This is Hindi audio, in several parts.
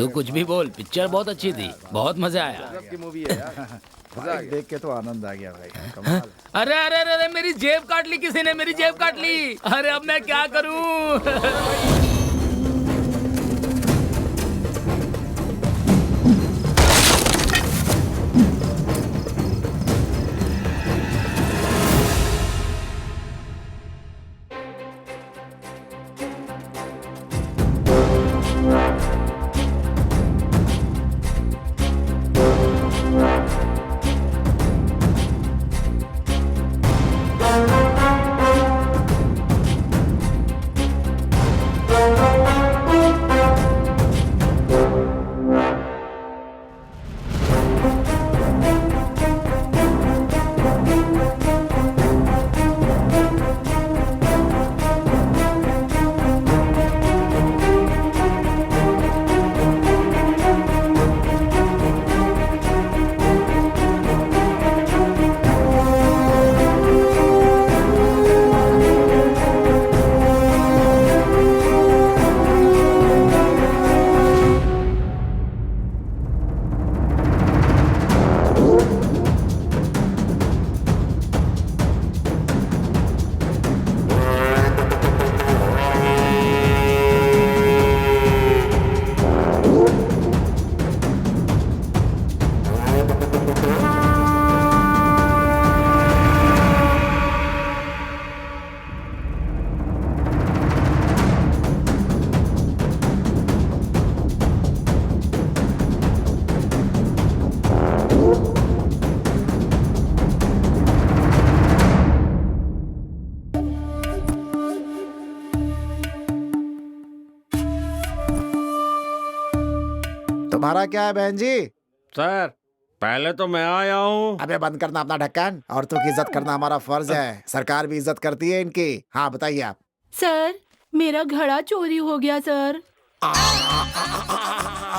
तू कुछ भी बोल, पिक्चर बहुत अच्छी थी, बहुत मजा आया। की मूवी है यार, भाई देख के तो आनंद आ गया भाई, कमाल। अरे अरे अरे अरे, मेरी जेब काट ली किसी ने, मेरी जेब काट ली। अरे अब मैं क्या करूं? तुम्हारा क्या है बहन जी? सर पहले तो मैं आया हूँ। अबे बंद करना अपना ढक्कन, औरतों की इज्जत करना हमारा फर्ज है, सरकार भी इज्जत करती है इनकी। हाँ बताइए आप। सर मेरा घड़ा चोरी हो गया सर।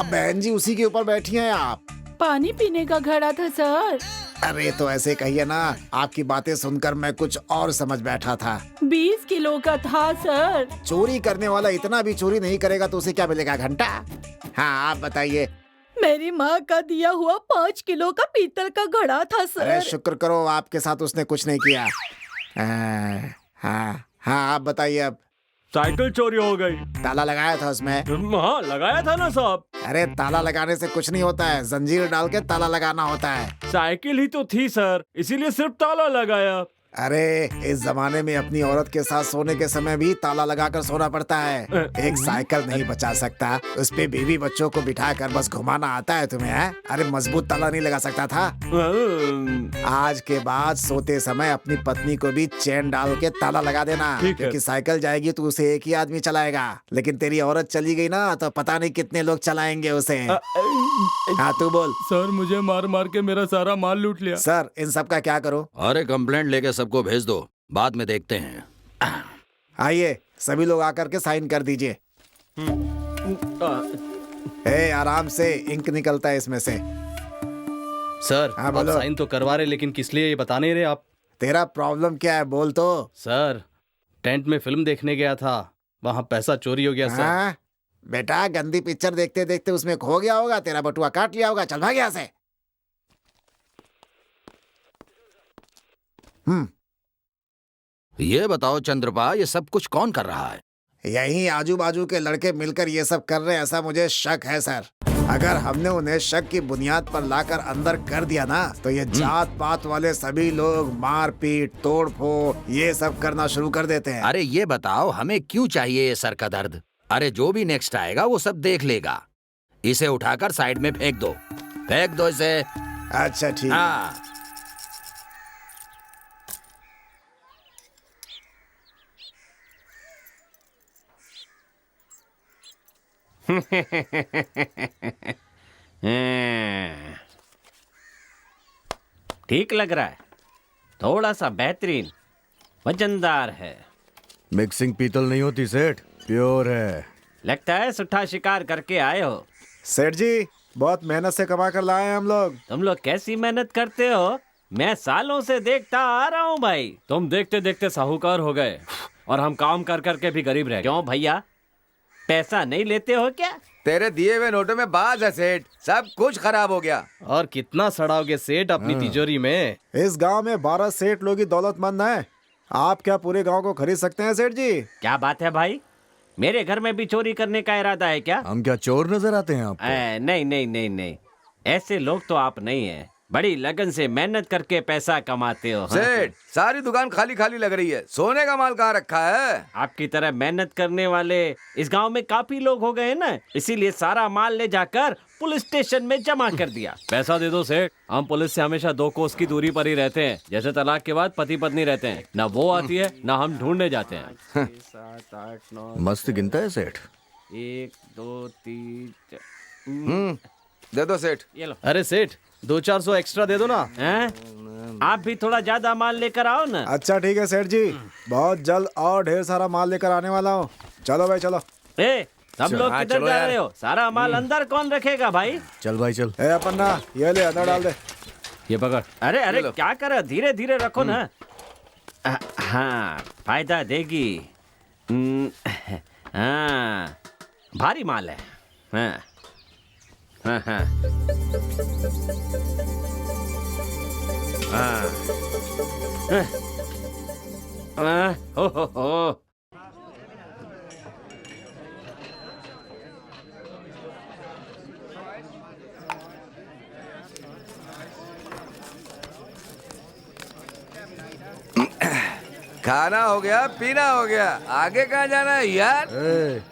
बहन जी उसी के ऊपर बैठी हैं आप। पानी पीने का घड़ा था सर। अरे तो ऐसे कहिए ना, आपकी बातें सुनकर मैं कुछ और समझ बैठा था। 20 किलो का था सर। चोरी करने वाला इतना भी चोरी नहीं करेगा तो उसे क्या मिलेगा, घंटा? हाँ आप बताइए। मेरी माँ का दिया हुआ 5 किलो का पीतल का घड़ा था अरे सर। शुक्र करो आपके साथ उसने कुछ नहीं किया। हाँ हाँ आप बताइए अब। साइकिल चोरी हो गई। ताला लगाया था उसमें? हाँ लगाया था ना साहब। अरे ताला लगाने से कुछ नहीं होता है, जंजीर डाल के ताला लगाना होता है। साइकिल ही तो थी सर, इसीलिए सिर्फ ताला लगाया। अरे इस जमाने में अपनी औरत के साथ सोने के समय भी ताला लगाकर सोना पड़ता है। एक साइकिल नहीं बचा सकता, उस पे बीवी बच्चों को बिठा कर बस घुमाना आता है तुम्हें है? अरे मजबूत ताला नहीं लगा सकता था? आज के बाद सोते समय अपनी पत्नी को भी चेन डाल के ताला लगा देना, ठीक है। क्योंकि साइकिल जाएगी तो उसे एक ही आदमी चलाएगा, लेकिन तेरी औरत चली गई ना तो पता नहीं कितने लोग चलाएंगे उसे। हाँ तू बोल। सर मुझे मार मार के मेरा सारा माल लूट लिया। सर इन सब का क्या करो? अरे कंप्लेंट लेके सबको भेज दो, बाद में देखते हैं। आइए सभी लोग आकर के साइन कर दीजिए। आराम से, इंक निकलता है इसमें से। सर हाँ, आप बोलो। साइन तो करवा रहे लेकिन किस लिए ये बता नहीं रहे आप? तेरा प्रॉब्लम क्या है बोल तो। सर टेंट में फिल्म देखने गया था, वहाँ पैसा चोरी हो गया सर। हाँ बेटा गंदी पिक्चर देखते देखते उसमें खो गया होगा, तेरा बटुआ काट लिया होगा, चल भाग यहाँ से। ये बताओ चंद्रपा, ये सब कुछ कौन कर रहा है? यही आजू बाजू के लड़के मिलकर ये सब कर रहे हैं, ऐसा मुझे शक है सर। अगर हमने उन्हें शक की बुनियाद पर लाकर अंदर कर दिया ना तो ये जात पात वाले सभी लोग मारपीट तोड़ फोड़ ये सब करना शुरू कर देते हैं। अरे ये बताओ, हमें क्यों चाहिए ये सर का दर्द? अरे जो भी नेक्स्ट आएगा वो सब देख लेगा। इसे उठाकर साइड में फेंक दो, फेंक दो इसे। अच्छा ठीक। हाँ ठीक लग रहा है, थोड़ा सा बेहतरीन, वजनदार है। मिक्सिंग पीतल नहीं होती सेठ, प्योर है। लगता है सुट्ठा शिकार करके आए हो। सेठ जी बहुत मेहनत से कमा कर लाए हैं हम लोग। तुम लोग कैसी मेहनत करते हो, मैं सालों से देखता आ रहा हूँ भाई। तुम देखते देखते साहूकार हो गए और हम काम कर करके भी गरीब रह गए। क्यों भैया, पैसा नहीं लेते हो क्या? तेरे दिए हुए नोटों में बाज है सेठ, सब कुछ खराब हो गया। और कितना सड़ाओगे सेठ अपनी तिजोरी में? इस गांव में 12 सेठ लोग ही दौलतमंद हैं। आप क्या पूरे गांव को खरीद सकते हैं सेठ जी? क्या बात है भाई, मेरे घर में भी चोरी करने का इरादा है क्या? हम क्या चोर नजर आते हैं आपको? नहीं नहीं नहीं नहीं, ऐसे लोग तो आप नहीं हैं। बड़ी लगन से मेहनत करके पैसा कमाते हो। सेठ, सारी दुकान खाली खाली लग रही है, सोने का माल कहाँ रखा है? आपकी तरह मेहनत करने वाले इस गांव में काफी लोग हो गए हैं ना, इसीलिए सारा माल ले जाकर पुलिस स्टेशन में जमा कर दिया। पैसा दे दो सेठ, हम पुलिस से हमेशा 2 कोस की दूरी पर ही रहते हैं। जैसे तलाक के बाद पति पत्नी रहते हैं, ना वो आती है ना हम ढूंढने जाते हैं। 7 8 9 मस्त गिनता है सेठ। 1 2 3 दे दो सेठ। ये लो। अरे सेठ 200-400 एक्स्ट्रा दे दो ना। हैं? आप भी थोड़ा ज्यादा माल लेकर आओ ना। अच्छा ठीक है सेठ जी, बहुत जल्द और ढेर सारा माल लेकर आने वाला हूँ। चलो भाई चलो। ए, सब लोग हाँ, किधर चलो जा यार। रहे हो? सारा माल अंदर कौन रखेगा भाई? चल भाई चल। ए अपन्ना, ये ले अंदर डाल दे। ये पकड़। अरे अरे क्या कर रहा? धीरे धीरे रखो ना। हाँ, फायदा देगी। हाँ, भारी माल है। हाँ हाँ हाँ हाँ। हो। खाना हो गया, पीना हो गया, आगे कहाँ जाना है यार?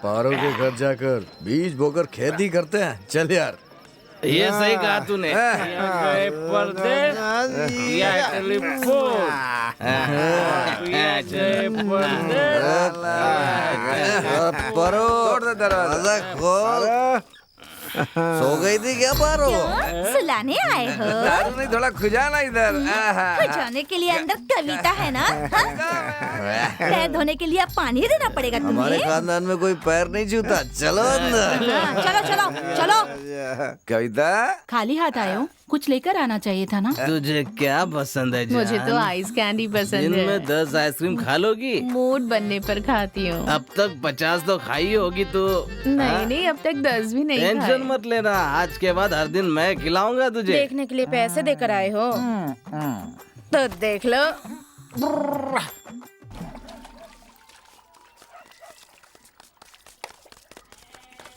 पारों के घर जाकर बीज बोकर खेती करते हैं। चल यार। ये सही कहा तूने। ये पर्दे, ये टेलीफोन, ये पर्दे। पारो तोड़ दे दरवाजा। सो गई थी क्या पारो? सुलाने आए हो? दारू नहीं, थोड़ा खुजाना इधर। जाने के लिए अंदर कविता है ना? पैर धोने के लिए अब पानी देना पड़ेगा हमारे तुम्हें। खानदान में कोई पैर नहीं छूता। चलो अंदर। हाँ, चलो चलो चलो। कविता, खाली हाथ आए हो, कुछ लेकर आना चाहिए था ना। तुझे क्या पसंद है जान? मुझे तो आइस कैंडी पसंद दिन है। में 10 आइसक्रीम खा लोगी? मूड बनने पर खाती हूँ। अब तक 50 तो खाई होगी तू। नहीं नहीं, अब तक 10 भी नहीं टेंशन खाए। मत लेना, आज के बाद हर दिन मैं खिलाऊंगा तुझे। देखने के लिए पैसे देकर आए हो तो देख लो।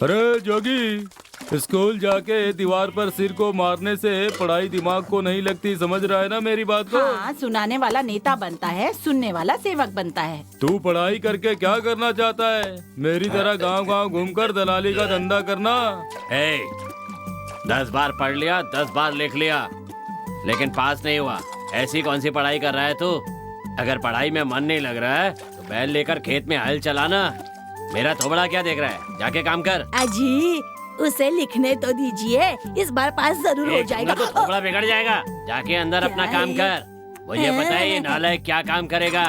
अरे जोगी, स्कूल जाके दीवार पर सिर को मारने से पढ़ाई दिमाग को नहीं लगती, समझ रहा है ना मेरी बात को? हाँ, सुनाने वाला नेता बनता है, सुनने वाला सेवक बनता है। तू पढ़ाई करके क्या करना चाहता है? मेरी तरह गांव गांव घूमकर दलाली का धंधा करना? 10 बार पढ़ लिया, 10 बार लिख लिया, लेकिन पास नहीं हुआ। ऐसी कौन सी पढ़ाई कर रहा है तू? अगर पढ़ाई में मन नहीं लग रहा है तो बैल लेकर खेत में हल चलाना। मेरा थोबड़ा क्या देख रहा है? जाके काम कर। अजी, उसे लिखने तो दीजिए, इस बार पास जरूर हो एक जाएगा। तो थोबड़ा बिगड़ जाएगा। जाके अंदर अपना क्या काम है? कर। मुझे पता है ये नालायक क्या काम करेगा।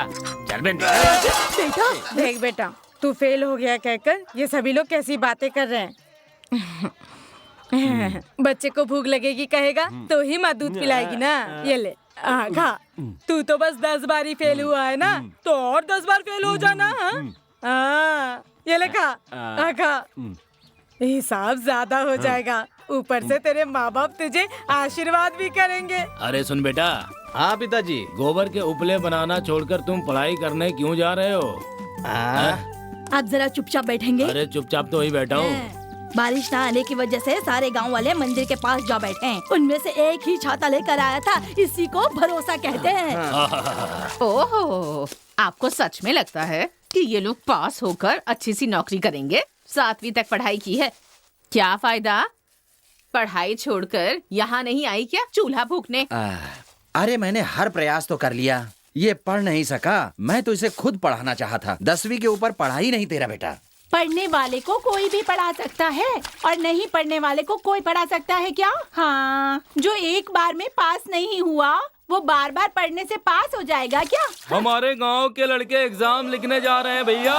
चल बे। बेटा, देख बेटा, तू फेल हो गया कहकर ये सभी लोग कैसी बातें कर रहे हैं। बच्चे को भूख लगेगी कहेगा तो ही माँ दूध पिलाएगी ना। ये ले, खा। तू तो बस 10 बार ही फेल हुआ है ना, तो और 10 बार फेल हो जाना। हाँ, ये ले खा। खा, हिसाब ज्यादा हो जाएगा, ऊपर से तेरे माँ बाप तुझे आशीर्वाद भी करेंगे। अरे सुन बेटा, हाँ पिताजी। गोबर के उपले बनाना छोड़कर तुम पढ़ाई करने क्यों जा रहे हो? आप जरा चुपचाप बैठेंगे। अरे चुपचाप तो वही बैठा हूँ। बारिश ना आने की वजह से सारे गांव वाले मंदिर के पास जा बैठे हैं। उनमें से एक ही छाता लेकर आया था, इसी को भरोसा कहते हैं। ओहो, आपको सच में लगता है कि ये लोग पास होकर अच्छी सी नौकरी करेंगे? 7वीं तक पढ़ाई की है, क्या फायदा? पढ़ाई छोड़कर यहाँ नहीं आई क्या चूल्हा फूकने? अरे मैंने हर प्रयास तो कर लिया, ये पढ़ नहीं सका। मैं तो इसे खुद पढ़ाना चाहा था। 10वीं के ऊपर पढ़ाई नहीं तेरा बेटा। पढ़ने वाले को कोई भी पढ़ा सकता है और नहीं पढ़ने वाले को कोई पढ़ा सकता है क्या? हाँ, जो एक बार में पास नहीं हुआ वो बार बार पढ़ने से पास हो जाएगा क्या? हमारे गांव के लड़के एग्जाम लिखने जा रहे हैं भैया।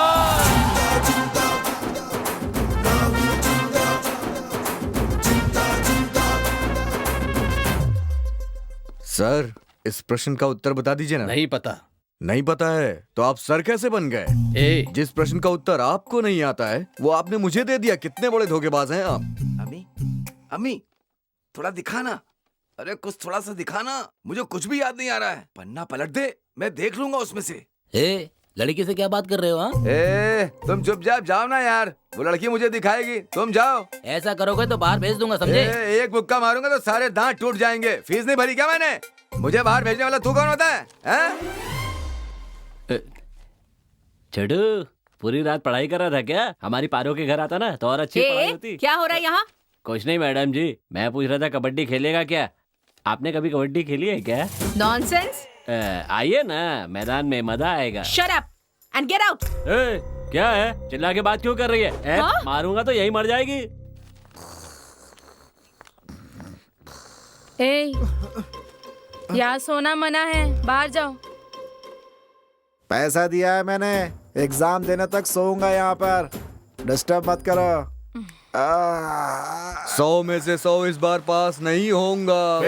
सर, इस प्रश्न का उत्तर बता दीजिए ना। नहीं पता। नहीं पता है तो आप सर कैसे बन गए? ए जिस प्रश्न का उत्तर आपको नहीं आता है वो आपने मुझे दे दिया। कितने बड़े धोखेबाज हैं आप। अम्मी अम्मी थोड़ा दिखाना। अरे कुछ थोड़ा सा दिखाना। मुझे कुछ भी याद नहीं आ रहा है। पन्ना पलट दे, मैं देख लूंगा उसमें से। ए, लड़की से क्या बात कर रहे हो? हाँ, ए तुम चुपचाप जाओ ना यार, वो लड़की मुझे दिखाएगी, तुम जाओ। ऐसा करोगे तो बाहर भेज दूंगा, समझे? एक मुक्का मारूंगा तो सारे दांत टूट जाएंगे। फीस नहीं भरी क्या मैंने? मुझे बाहर भेजने वाला तू कौन होता है, चडू पूरी रात पढ़ाई कर रहा था क्या? हमारी पारो के घर आता ना तो और अच्छी पढ़ाई होती। क्या हो रहा है यहाँ? कुछ नहीं मैडम जी, मैं पूछ रहा था कबड्डी खेलेगा क्या? आपने कभी कबड्डी खेली है क्या? नॉनसेंस। आइए ना, मैदान में मजा आएगा। Shut up and get out. क्या है, चिल्ला के बात क्यों कर रही है? हाँ? मारूंगा तो यही मर जाएगी। ए, यहाँ सोना मना है, बाहर जाओ। पैसा दिया है मैंने, एग्जाम देने तक सोऊंगा यहाँ पर। डिस्टर्ब मत करो। 100 में से 100 इस बार पास नहीं होऊंगा।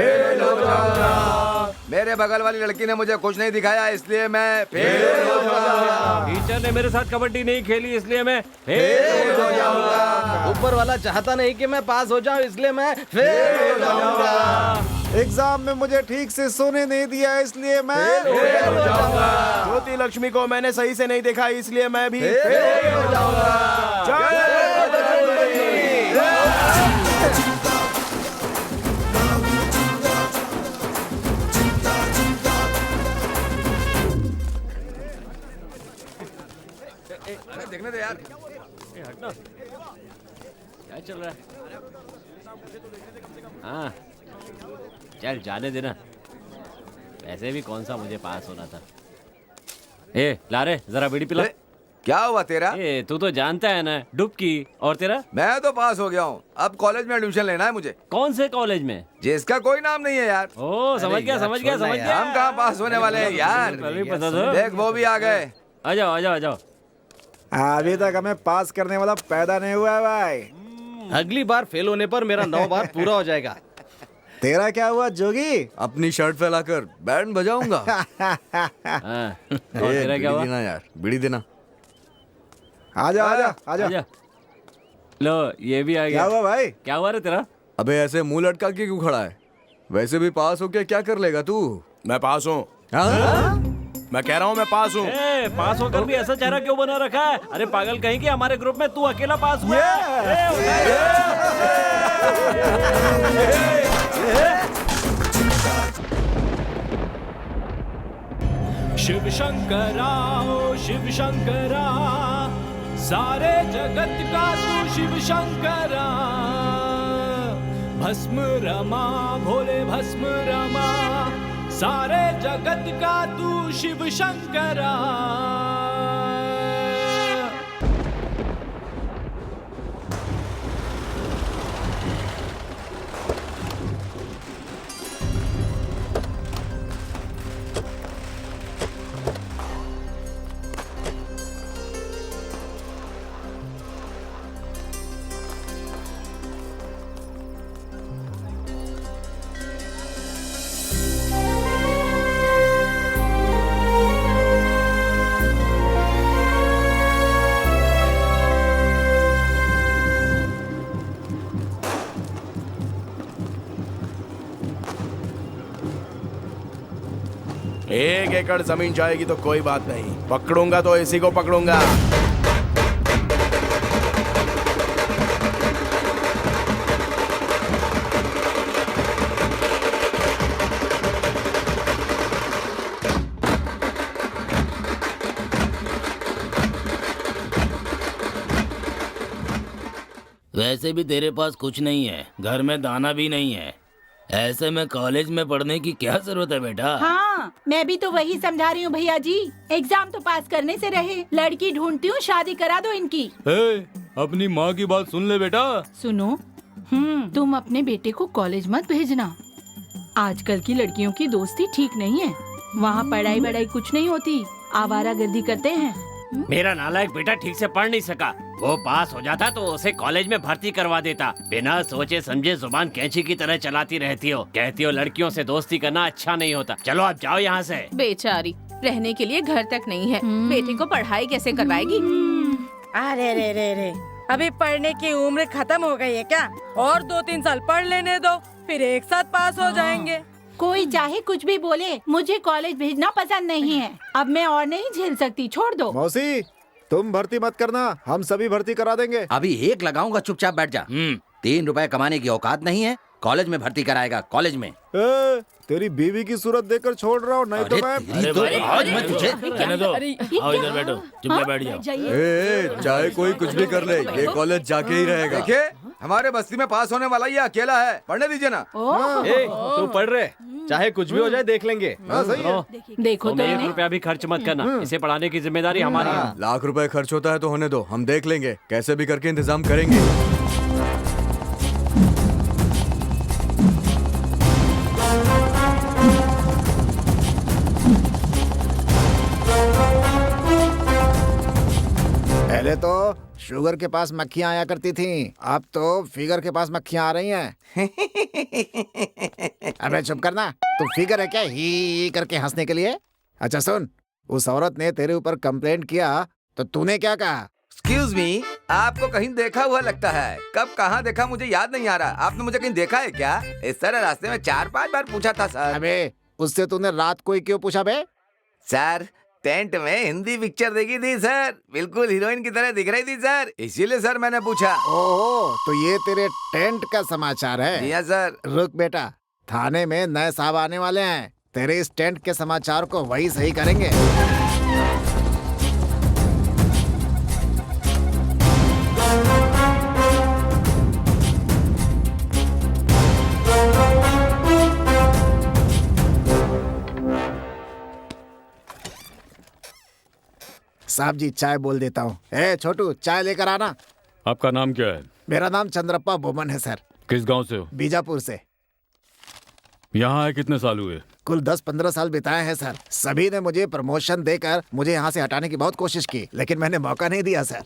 मेरे बगल वाली लड़की ने मुझे कुछ नहीं दिखाया, इसलिए मैं फेल हो जाऊंगा। टीचर ने मेरे साथ कबड्डी नहीं खेली, इसलिए मैं फेल हो जाऊंगा। ऊपर वाला चाहता नहीं कि मैं पास हो जाऊं, इसलिए मैं फेल हो जाऊंगा। एग्जाम में मुझे ठीक से सोने नहीं दिया, इसलिए मैं फेल हो जाऊंगा। ज्योति लक्ष्मी को मैंने सही से नहीं देखा, इसलिए मैं भी फेल हो जाऊंगा। देखने दे यार। क्या चल रहा है? हाँ चल जाने देना, वैसे भी कौन सा मुझे पास होना था। ए लारे जरा बीड़ी पिला। क्या हुआ तेरा? ए तू तो जानता है ना, डुबकी। और तेरा? मैं तो पास हो गया हूँ, अब कॉलेज में एडमिशन लेना है मुझे। कौन से कॉलेज में? जिसका कोई नाम नहीं है यार। ओ समझ गया समझ गया समझ गया। हम कहाँ पास होने वाले हैं यार। पहले ही पता था। देख वो भी आ गए। आ जाओ आ जाओ आ जाओ। अभी तक हमें पास करने वाला पैदा नहीं हुआ है भाई। अगली बार फेल होने पर मेरा 9 बार पूरा हो जाएगा। तेरा क्या हुआ जोगी? अपनी शर्ट फैलाकर बैंड बजाऊंगा। हाँ, और तेरा क्या हुआ? देना यार, बीड़ी देना। आजा आजा आजा। आजा। लो ये भी आ क्या गया। हुआ भाई? क्या हुआ रे तेरा? अबे ऐसे मुंह लटका के क्यों खड़ा है? वैसे भी पास होके क्या कर लेगा तू? मैं पास हूँ, हाँ? मैं कह रहा हूँ मैं पास हूँ। ए, पास होकर भी ऐसा चेहरा क्यों बना रखा है? अरे पागल कहीं कि हमारे ग्रुप में तू अकेला पास हुआ शिव शंकरा ओ शिव शंकरा, सारे जगत का तू शिव शंकरा। भस्म रमा भोले भस्म रमा, सारे जगत का तू शिव शंकरा। एक एकड़ जमीन जाएगी तो कोई बात नहीं, पकड़ूंगा तो इसी को पकड़ूंगा। वैसे भी तेरे पास कुछ नहीं है, घर में दाना भी नहीं है। ऐसे में कॉलेज में पढ़ने की क्या जरूरत है बेटा? हाँ, मैं भी तो वही समझा रही हूँ भैया जी। एग्जाम तो पास करने से रहे, लड़की ढूंढती हूँ, शादी करा दो इनकी। ए, अपनी माँ की बात सुन ले बेटा। सुनो, तुम अपने बेटे को कॉलेज मत भेजना। आजकल की लड़कियों की दोस्ती ठीक नहीं है, वहाँ पढ़ाई वढ़ाई कुछ नहीं होती, आवारागर्दी करते हैं। मेरा नालायक बेटा ठीक से पढ़ नहीं सका, वो पास हो जाता तो उसे कॉलेज में भर्ती करवा देता। बिना सोचे समझे जुबान कैंची की तरह चलाती रहती हो, कहती हो लड़कियों से दोस्ती करना अच्छा नहीं होता। चलो आप जाओ यहाँ से। बेचारी रहने के लिए घर तक नहीं है। बेटे को पढ़ाई कैसे करवाएगी? अरे रे रे रे, अभी पढ़ने की उम्र खत्म हो गई है क्या? और 2-3 साल पढ़ लेने दो, फिर एक साथ पास हो जाएंगे। कोई चाहे कुछ भी बोले, मुझे कॉलेज भेजना पसंद नहीं है। अब मैं और नहीं झेल सकती, छोड़ दो। मौसी, तुम भर्ती मत करना, हम सभी भर्ती करा देंगे। अभी एक लगाऊंगा, चुपचाप बैठ जा। 3 रुपए कमाने की औकात नहीं है, कॉलेज में भर्ती कराएगा? कॉलेज में तेरी बीवी की सूरत देखकर छोड़ रहा हूँ, नहीं तो मैं आज मैं तुझे रहने दो, आओ इधर बैठो, चुपचाप बैठ जाओ। चाहे कोई कुछ भी कर ले, ये कॉलेज जाके ही रहेगा। देखिए, हमारे बस्ती में पास होने वाला ये अकेला है, पढ़ने दीजिए ना। तू पढ़ रहे, चाहे कुछ भी हो जाए देख लेंगे। देखो तो 1 रुपया भी खर्च मत करना, इसे पढ़ाने की जिम्मेदारी हमारी है। लाख रुपए खर्च होता है तो होने दो, हम देख लेंगे, कैसे भी करके इंतजाम करेंगे। पहले तो शुगर के पास मक्खियाँ आया करती थीं, अब तो फिगर के पास मक्खियाँ आ रही हैं। अबे चुप करना, तू फिगर है क्या ही करके हंसने के लिए? अच्छा सुन, उस औरत ने तेरे ऊपर कंप्लेंट किया तो तूने क्या कहा? एक्सक्यूज मी, आपको कहीं देखा हुआ लगता है। कब कहाँ देखा मुझे याद नहीं आ रहा। आपने मुझे कहीं देखा है क्या? इस तरह रास्ते में 4-5 बार पूछा था सर। अबे उससे तूने रात को ही क्यों पूछा बे? सर, टेंट में हिंदी पिक्चर देखी थी सर, बिल्कुल हीरोइन की तरह दिख रही थी सर, इसीलिए सर मैंने पूछा। ओह, तो ये तेरे टेंट का समाचार है? जी हाँ सर। रुक बेटा, थाने में नए साहब आने वाले हैं, तेरे इस टेंट के समाचार को वही सही करेंगे। साहब जी, चाय बोल देता हूँ। छोटू, चाय लेकर आना। आपका नाम क्या है? मेरा नाम चंद्रप्पा बोमन है सर। किस गांव से हो? बीजापुर से। यहाँ आए कितने साल हुए? कुल 10-15 साल बिताए हैं सर। सभी ने मुझे प्रमोशन देकर मुझे यहाँ से हटाने की बहुत कोशिश की, लेकिन मैंने मौका नहीं दिया सर।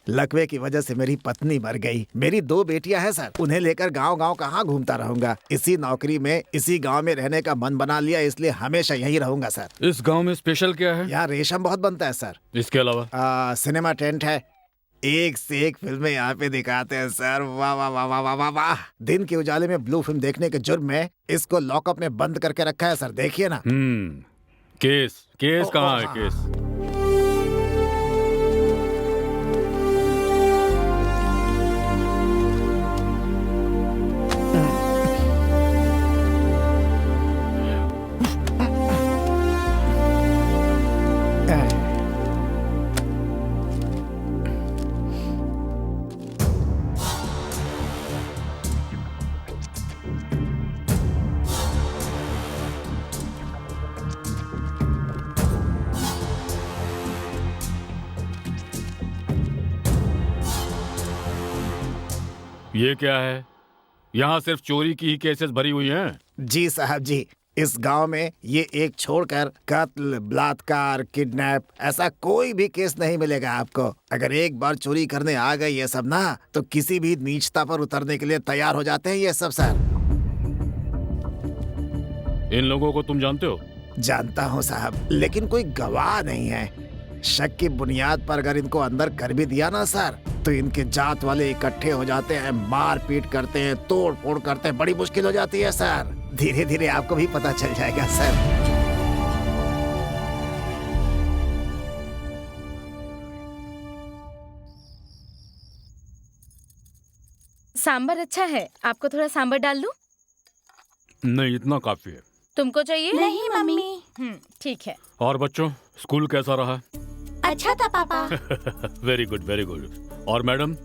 लकवे की वजह से मेरी पत्नी मर गई। मेरी 2 बेटियां हैं सर, उन्हें लेकर गांव-गांव कहाँ घूमता रहूंगा। इसी नौकरी में, इसी गांव में रहने का मन बना लिया, इसलिए हमेशा यहीं रहूंगा सर। इस गांव में स्पेशल क्या है? यहाँ रेशम बहुत बनता है सर। इसके अलावा सिनेमा टेंट है, एक से एक फिल्में यहाँ पे दिखाते हैं सर। वाह वाह वाह वाह वाह वाह वाह। दिन के उजाले में ब्लू फिल्म देखने के जुर्म में इसको लॉकअप में बंद करके रखा है सर, देखिए ना। केस कहाँ है? केस ये क्या है? यहाँ सिर्फ चोरी की ही केसेस भरी हुई हैं। जी साहब जी, इस गांव में ये एक छोड़कर कत्ल, बलात्कार, किडनैप ऐसा कोई भी केस नहीं मिलेगा आपको। अगर एक बार चोरी करने आ गए ये सब ना, तो किसी भी नीचता पर उतरने के लिए तैयार हो जाते हैं ये सब सर। इन लोगों को तुम जानते हो? जानता हूँ साहब, लेकिन कोई गवाह नहीं है। शक की बुनियाद पर अगर इनको अंदर कर भी दिया ना सर, तो इनके जात वाले इकट्ठे हो जाते हैं, मार पीट करते हैं, तोड़ फोड़ करते हैं, बड़ी मुश्किल हो जाती है सर। धीरे धीरे आपको भी पता चल जाएगा सर। सांबर अच्छा है, आपको थोड़ा सांबर डाल दूं? नहीं, इतना काफी है। तुमको चाहिए? नहीं मम्मी। ठीक है। और बच्चों, स्कूल कैसा रहा? अच्छा था पापा। Very good, very good. और मैडम,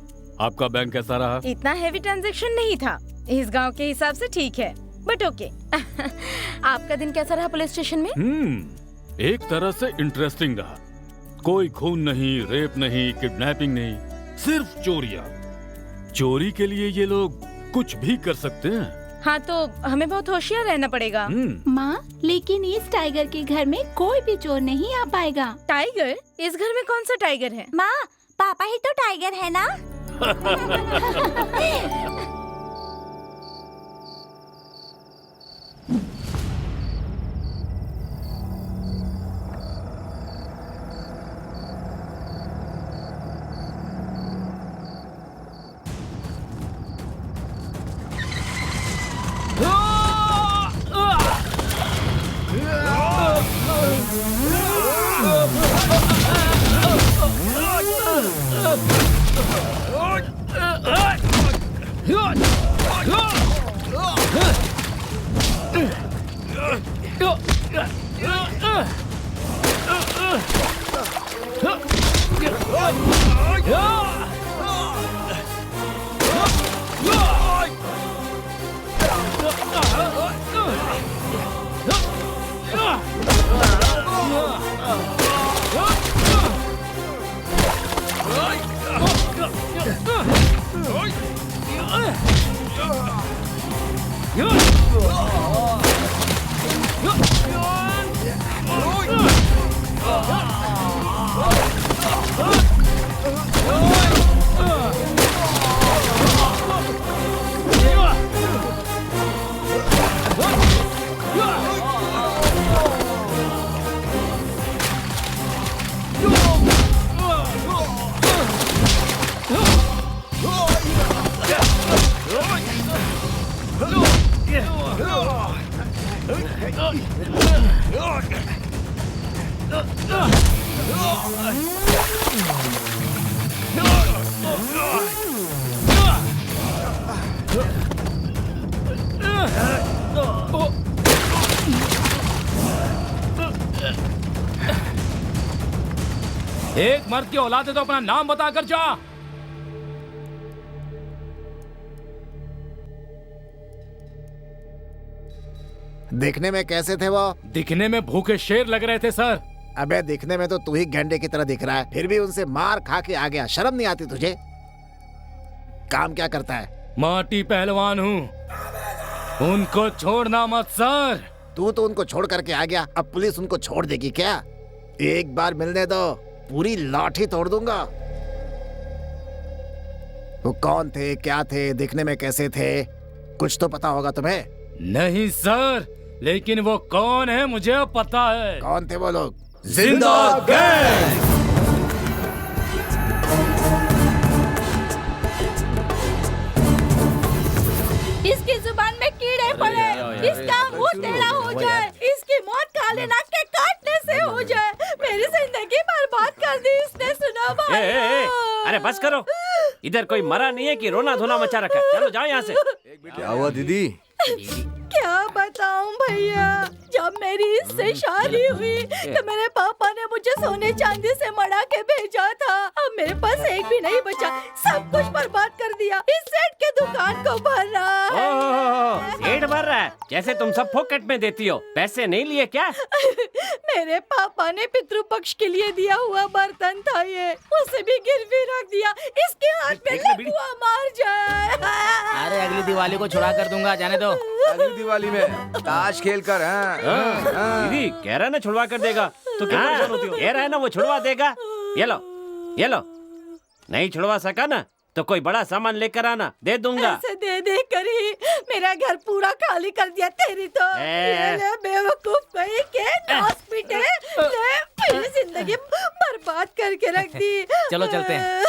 आपका बैंक कैसा रहा? इतना हेवी ट्रांजैक्शन नहीं था, इस गांव के हिसाब से ठीक है, बट ओके। आपका दिन कैसा रहा पुलिस स्टेशन में? एक तरह से इंटरेस्टिंग रहा। कोई खून नहीं, रेप नहीं, किडनैपिंग नहीं, सिर्फ चोरियां। चोरी के लिए ये लोग कुछ भी कर सकते हैं। हाँ, तो हमें बहुत होशियार रहना पड़ेगा। माँ, लेकिन इस टाइगर के घर में कोई भी चोर नहीं आ पाएगा। टाइगर? इस घर में कौन सा टाइगर है? माँ, पापा ही तो टाइगर है ना। एक मर्द की औलाद है तो अपना नाम बताकर जा। देखने में कैसे थे वो? दिखने में भूखे शेर लग रहे थे सर। अबे दिखने में तो तू ही गेंडे की तरह दिख रहा है, फिर भी उनसे मार खा के आ गया। शर्म नहीं आती तुझे? काम क्या करता है? माटी पहलवान हूँ, उनको छोड़ना मत सर। तू तो उनको छोड़ करके आ गया, अब पुलिस उनको छोड़ देगी क्या? एक बार मिलने दो, पूरी लाठी तोड़ दूंगा। वो कौन थे, क्या थे, दिखने में कैसे थे, कुछ तो पता होगा तुम्हें? नहीं सर, लेकिन वो कौन है मुझे पता है। कौन थे वो लोग? जिंदा गैंग। इसकी जुबान में कीड़े पड़े, इसका मुंह टेढ़ा हो जाए, इसकी मौत काले नाग के काटने से हो जाए। मेरी जिंदगी बर्बाद कर दी इसने, सुना भाई? अरे बस करो, इधर कोई मरा नहीं है कि रोना धोना मचा रखा है। चलो जाओ यहाँ से। क्या हुआ दीदी? क्या बताऊं भैया, जब मेरी इससे शादी हुई तो मेरे पापा ने मुझे सोने चांदी से मढ़ा के भेजा था। अब मेरे पास एक भी नहीं बचा, सब कुछ बर्बाद कर दिया। इस सेठ के दुकान को भर रहा है। सेठ भर रहा है? जैसे तुम सब फोकट में देती हो, पैसे नहीं लिए क्या? मेरे पापा ने पितृपक्ष के लिए दिया हुआ बर्तन था ये, उसे भी गिरवी रख दिया। इसके हाथ में लकुआ मार जाए। अरे अगली दिवाली को छुड़ा कर दूंगा, जाने दो। अगली दिवाली में ताश खेल कर। दीदी कह रहा है ना छुड़वा कर देगा, तो क्या परेशान होती हो? कह रहा है ना वो छुड़वा देगा। ये लो, ये लो। नहीं छुड़वा सका ना तो कोई बड़ा सामान लेकर आना, दे दूंगा। ऐसे दे दे कर ही मेरा घर पूरा खाली कर दिया तेरी तो। ये ले बेवकूफ कहीं के, दास पीटे, ले मेरी जिंदगी बर्बाद करके रख दी। चलो चलते हैं।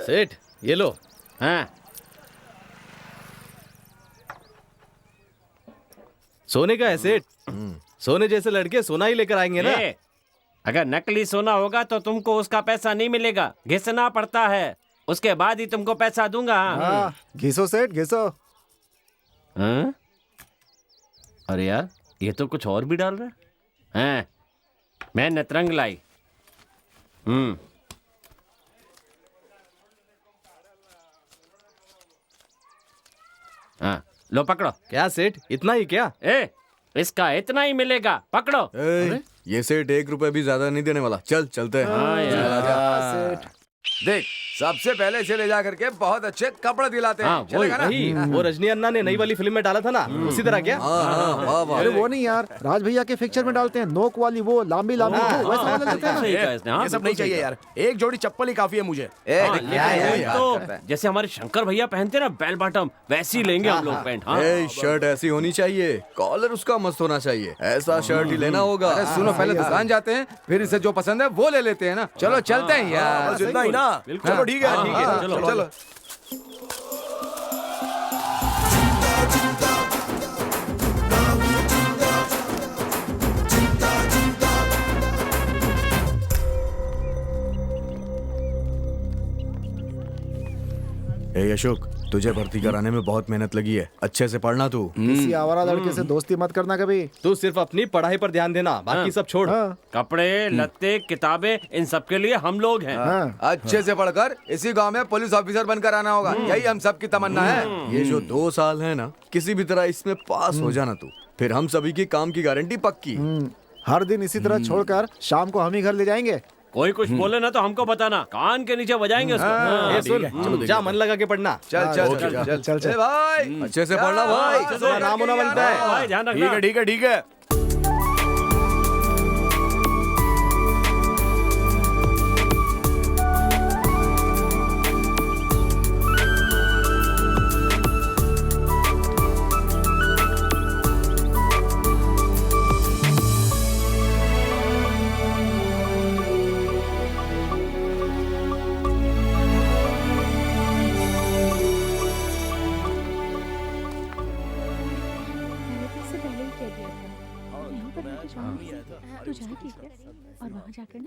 सेठ ये लो। हाँ सोने का है सेठ, सोने जैसे लड़के सोना ही लेकर आएंगे ना। अगर नकली सोना होगा तो तुमको उसका पैसा नहीं मिलेगा, घिसना पड़ता है, उसके बाद ही तुमको पैसा दूंगा। हाँ, घिसो सेठ घिसो। हाँ? अरे यार ये तो कुछ और भी डाल रहा है। हाँ, मैं नतरंग लाई। हाँ लो पकड़ो। क्या सेठ इतना ही क्या? इसका इतना ही मिलेगा, पकड़ो। ये सेठ 1 रुपए भी ज्यादा नहीं देने वाला। चल चलते हैं। हाँ यार। देख, सबसे पहले इसे ले जा करके बहुत अच्छे कपड़े दिलाते हैं। चलेगा ना? वो रजनी अन्ना ने नई वाली फिल्म में डाला था ना, उसी तरह क्या? अरे वो नहीं यार, राज भैया के पिक्चर में डालते हैं, नोक वाली वो लंबी लंबी वैसा वाला लेते हैं। ये सब नहीं चाहिए यार, एक जोड़ी चप्पल ही काफी है मुझे। तो जैसे हमारे शंकर भैया पहनते हैं ना बेल बॉटम, वैसी लेंगे हम लोग पैंट। हाँ शर्ट ऐसी होनी चाहिए, कॉलर उसका मस्त होना चाहिए, ऐसा शर्ट ही लेना होगा। अरे सुनो, पहले दुकान जाते हैं, फिर इसे जो पसंद है वो ले लेते हैं ना। चलो चलते हैं यार। जितना ही ना, चलो ठीक है ठीक है, चलो चलो। ए अशोक, तुझे भर्ती कराने में बहुत मेहनत लगी है, अच्छे से पढ़ना तू। किसी आवारा लड़के से दोस्ती मत करना कभी। तू सिर्फ अपनी पढ़ाई पर ध्यान देना, बाकी सब छोड़। हाँ, कपड़े, लत्ते, किताबें, इन सब के लिए हम लोग हैं। हाँ। अच्छे से पढ़कर इसी गांव में पुलिस ऑफिसर बनकर आना होगा, यही हम सब की तमन्ना है। ये जो 2 साल है ना, किसी भी तरह इसमें पास हो जाना तू, फिर हम सभी की काम की गारंटी पक्की। हर दिन इसी तरह छोड़कर शाम को हम ही घर ले जाएंगे। कोई कुछ बोले ना तो हमको बताना, कान के नीचे बजाएंगे उसको। हाँ, ए, सुन, जा मन लगा के पढ़ना। चल चल चल चल चल, चल। ए भाई, अच्छे से पढ़ना भाई। तेरा नाम होना बनता है। भाई ध्यान ठीक रखना। है ठीक है ठीक है।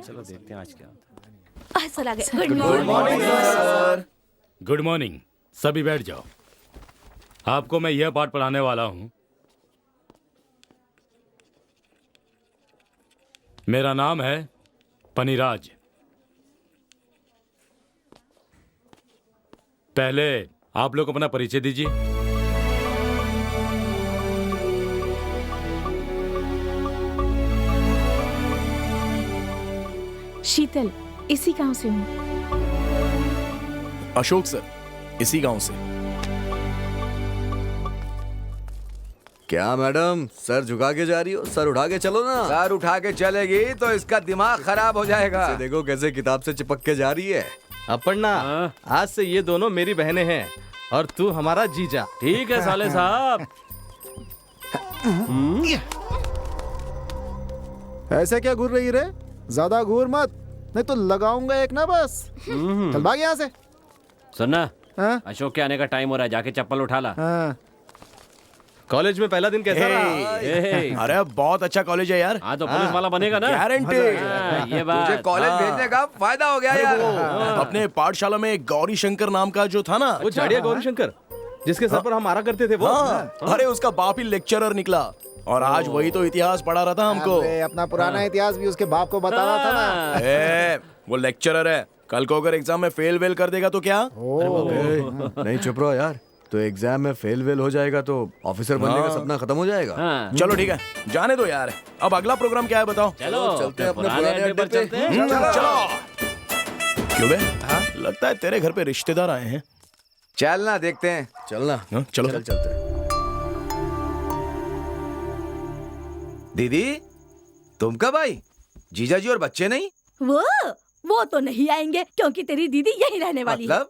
चलो देखते हैं आज क्या होता है। चला गया। Good morning. Good morning. सभी बैठ जाओ। आपको मैं यह पाठ पढ़ाने वाला हूं। मेरा नाम है पनिराज। पहले आप लोग अपना परिचय दीजिए। शीतल, इसी गांव से हूँ। अशोक सर, इसी गांव से। क्या मैडम, सर झुका के जा रही हो? सर उठा के चलो ना। सर उठा के चलेगी तो इसका दिमाग खराब हो जाएगा। इसे देखो कैसे किताब से चिपक के जा रही है। अपर्णा, आज से ये दोनों मेरी बहनें हैं और तू हमारा जीजा। ठीक है साले साहब। ऐसे क्या घूर रही रे? ज्यादा घूर मत, नहीं तो लगाऊंगा एक ना बस। चल भाग यहाँ से। सुनना, हाँ? अशोक के आने का टाइम हो रहा है, जाके चप्पल उठा ला। हाँ। कॉलेज में पहला दिन कैसा रहा? अरे बहुत अच्छा कॉलेज है यार। हाँ तो पुलिस वाला बनेगा ना। गारंटी। ये बात। तुझे कॉलेज भेजने का फायदा हो गया यार। अपने पाठशाला में गौरी शंकर नाम का जो था ना, वो झाड़िया गौरी शंकर, जिसके सर पर हम मारा करते थे वो। अरे उसका बाप ही लेक्चरर निकला और आज वही तो इतिहास पढ़ा रहा था हमको। अरे अपना पुराना इतिहास भी उसके बाप को बता रहा था ना। वो लेक्चरर है, कल को अगर एग्जाम में फेल वेल कर देगा तो क्या? नहीं चुप रहो यार, तो एग्जाम में फेल वेल हो जाएगा तो ऑफिसर बनने का सपना खत्म हो जाएगा। चलो ठीक है, जाने दो यार। अब अगला प्रोग्राम क्या है बताओ? चलो चलते हैं अपने पुराने अड्डे पे। चलो। क्यों बे? लगता है तेरे घर पे रिश्तेदार आए हैं। चलना देखते हैं। चलना। चलो चलते हैं। दीदी, तुम कब आई? जीजा जी और बच्चे नहीं? वो तो नहीं आएंगे क्योंकि तेरी दीदी यहीं रहने वाली है।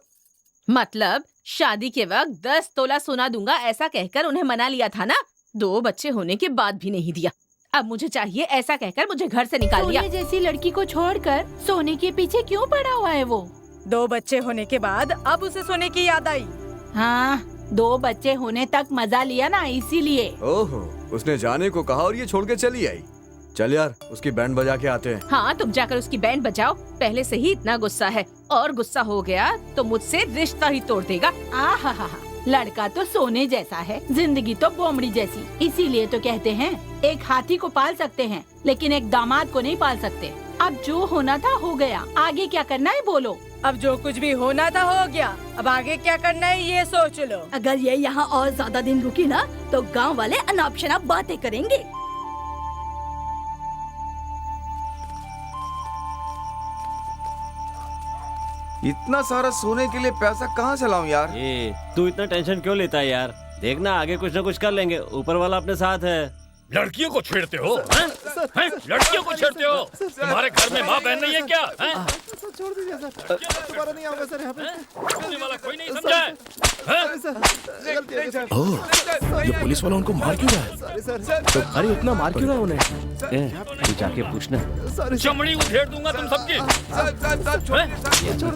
मतलब शादी के वक्त 10 तोला सोना दूंगा ऐसा कहकर उन्हें मना लिया था ना। 2 बच्चे होने के बाद भी नहीं दिया। अब मुझे चाहिए ऐसा कहकर मुझे घर से निकाल दिया। सोने जैसी लड़की को छोड़कर सोने के पीछे क्यों पड़ा हुआ है वो? 2 बच्चे होने के बाद अब उसे सोने की याद आई। हाँ, 2 बच्चे होने तक मजा लिया ना, इसीलिए। ओहो, उसने जाने को कहा और ये छोड़ के चली आई। चल यार, उसकी बैंड बजा के आते हैं। हाँ, तुम जाकर उसकी बैंड बजाओ। पहले से ही इतना गुस्सा है और गुस्सा हो गया तो मुझसे रिश्ता ही तोड़ देगा। आहा, लड़का तो सोने जैसा है, जिंदगी तो बोमड़ी जैसी। इसीलिए तो कहते हैं एक हाथी को पाल सकते हैं लेकिन एक दामाद को नहीं पाल सकते। अब जो होना था हो गया, आगे क्या करना है बोलो। अब जो कुछ भी होना था हो गया, अब आगे क्या करना है ये सोच लो। अगर ये यहाँ और ज्यादा दिन रुकी ना तो गाँव वाले अनाप शनाप बातें करेंगे। इतना सारा सोने के लिए पैसा कहाँ से लाऊं यार? तू इतना टेंशन क्यों लेता है यार? देखना आगे कुछ ना कुछ कर लेंगे, ऊपर वाला अपने साथ है। लड़कियों को छेड़ते हो? हैं? लड़कियों को छेड़ते हो? तुम्हारे घर में माँ बहन नहीं है क्या? छोड़ दीजिए सर, दोबारा नहीं आऊंगा सर यहाँ पे। बोलने वाला कोई नहीं समझा है? ओह, ये पुलिस वाला उनको मार क्यों रहा है? अरे इतना मार क्यों रहा है उन्हें? तू जाके पूछना। चमड़ी उधेड़ दूंगा तुम सबकी।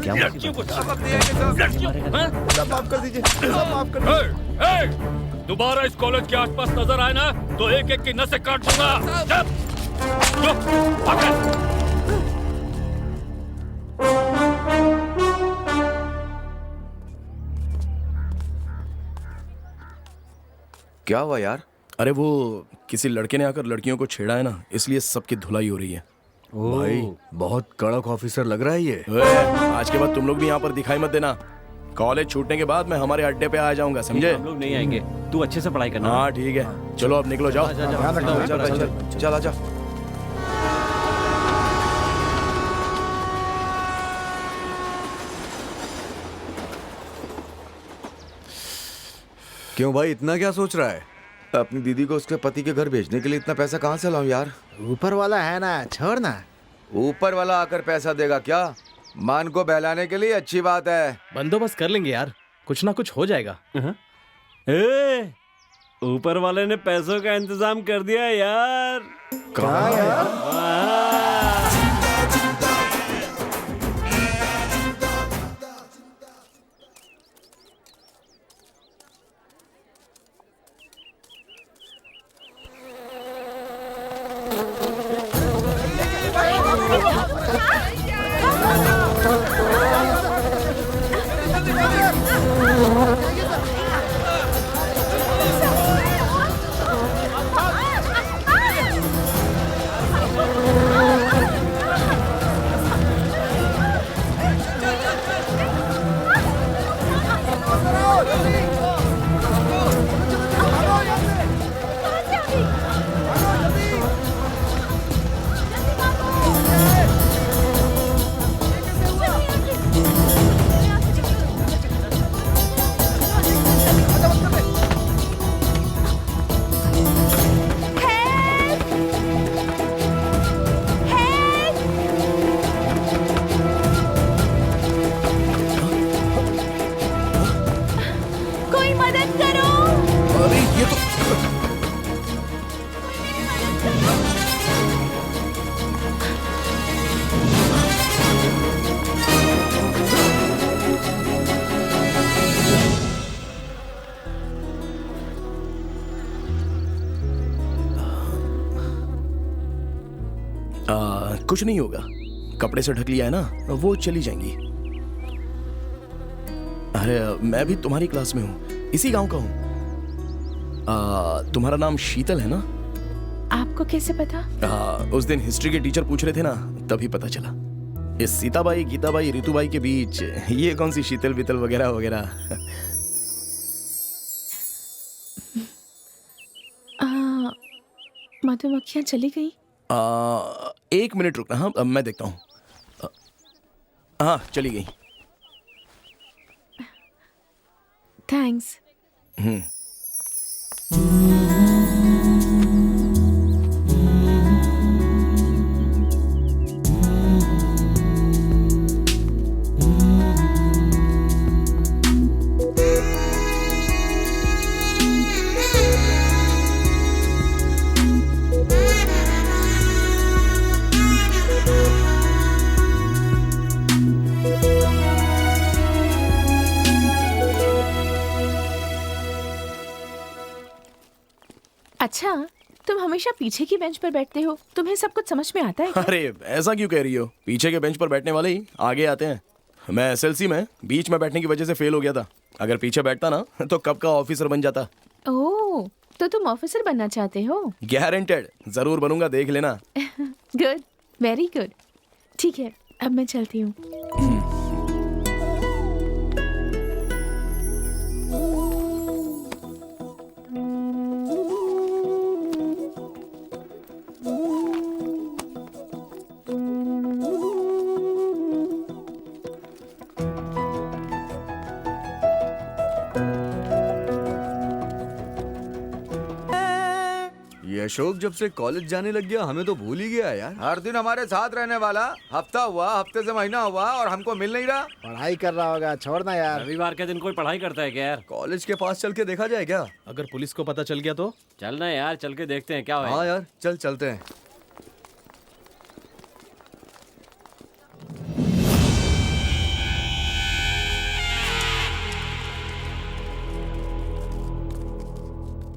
क्या लड़कियों को माफ कर दीजिए, माफ कर दीजिए। दोबारा इस कॉलेज के आसपास नजर आए ना तो एक एक की नसें काट दूंगा। क्या हुआ यार? अरे वो किसी लड़के ने आकर लड़कियों को छेड़ा है ना, इसलिए सबकी धुलाई हो रही है। भाई बहुत कड़क ऑफिसर लग रहा है ये। आज के बाद तुम लोग भी यहाँ पर दिखाई मत देना। कॉलेज छूटने के बाद मैं हमारे अड्डे पे आ जाऊंगा, समझे? हम लोग नहीं आएंगे, तू अच्छे से पढ़ाई करना। हाँ ठीक है, चलो अब निकलो, जाओ। चल आजा। क्यों भाई, इतना क्या सोच रहा है? अपनी दीदी को उसके पति के घर भेजने के लिए इतना पैसा कहाँ से लाऊं यार? ऊपर वाला है ना, छोड़ना। ऊपर वाला आकर पैसा देगा क्या? मान को बहलाने के लिए अच्छी बात है। बंदोबस्त कर लेंगे यार, कुछ ना कुछ हो जाएगा। ऊपर वाले ने पैसों का इंतजाम कर दिया यार। कहाँ यार? कोई मदद करो। अरे ये तो कुछ नहीं होगा, कपड़े से ढक लिया है ना, वो चली जाएंगी। अरे मैं भी तुम्हारी क्लास में हूँ, इसी गांव का हूँ। तुम्हारा नाम शीतल है ना? आपको कैसे पता? उस दिन हिस्ट्री के टीचर पूछ रहे थे ना, तभी पता चला। इस सीताबाई, गीताबाई, ऋतुबाई के बीच ये कौन सी शीतल बीतल वगैरह वगैरह। मधुमक्खियाँ चली गई? 1 मिनट रुकना, हाँ मैं देखता हूँ। हाँ चली गई। थैंक्स। अच्छा, तुम हमेशा पीछे की बेंच पर बैठते हो, तुम्हें सब कुछ समझ में आता है क्या? अरे ऐसा क्यों कह रही हो? पीछे के बेंच पर बैठने वाले ही आगे आते हैं। मैं एसएलसी में बीच में बैठने की वजह से फेल हो गया था। अगर पीछे बैठता ना तो कब का ऑफिसर बन जाता। ओह, तो तुम ऑफिसर बनना चाहते हो? गारंटेड, जरूर बनूंगा, देख लेना। Good, very good. ठीक है, अब मैं चलती हूँ। ये अशोक जब से कॉलेज जाने लग गया हमें तो भूल ही गया यार। हर दिन हमारे साथ रहने वाला, हफ्ता हुआ, हफ्ते से महीना हुआ और हमको मिल नहीं रहा। पढ़ाई कर रहा होगा, छोड़ना यार। रविवार के दिन कोई पढ़ाई करता है क्या यार? कॉलेज के पास चल के देखा जाए क्या? अगर पुलिस को पता चल गया तो? चलना यार, चल के देखते हैं क्या होगा। हाँ यार, चल चलते हैं।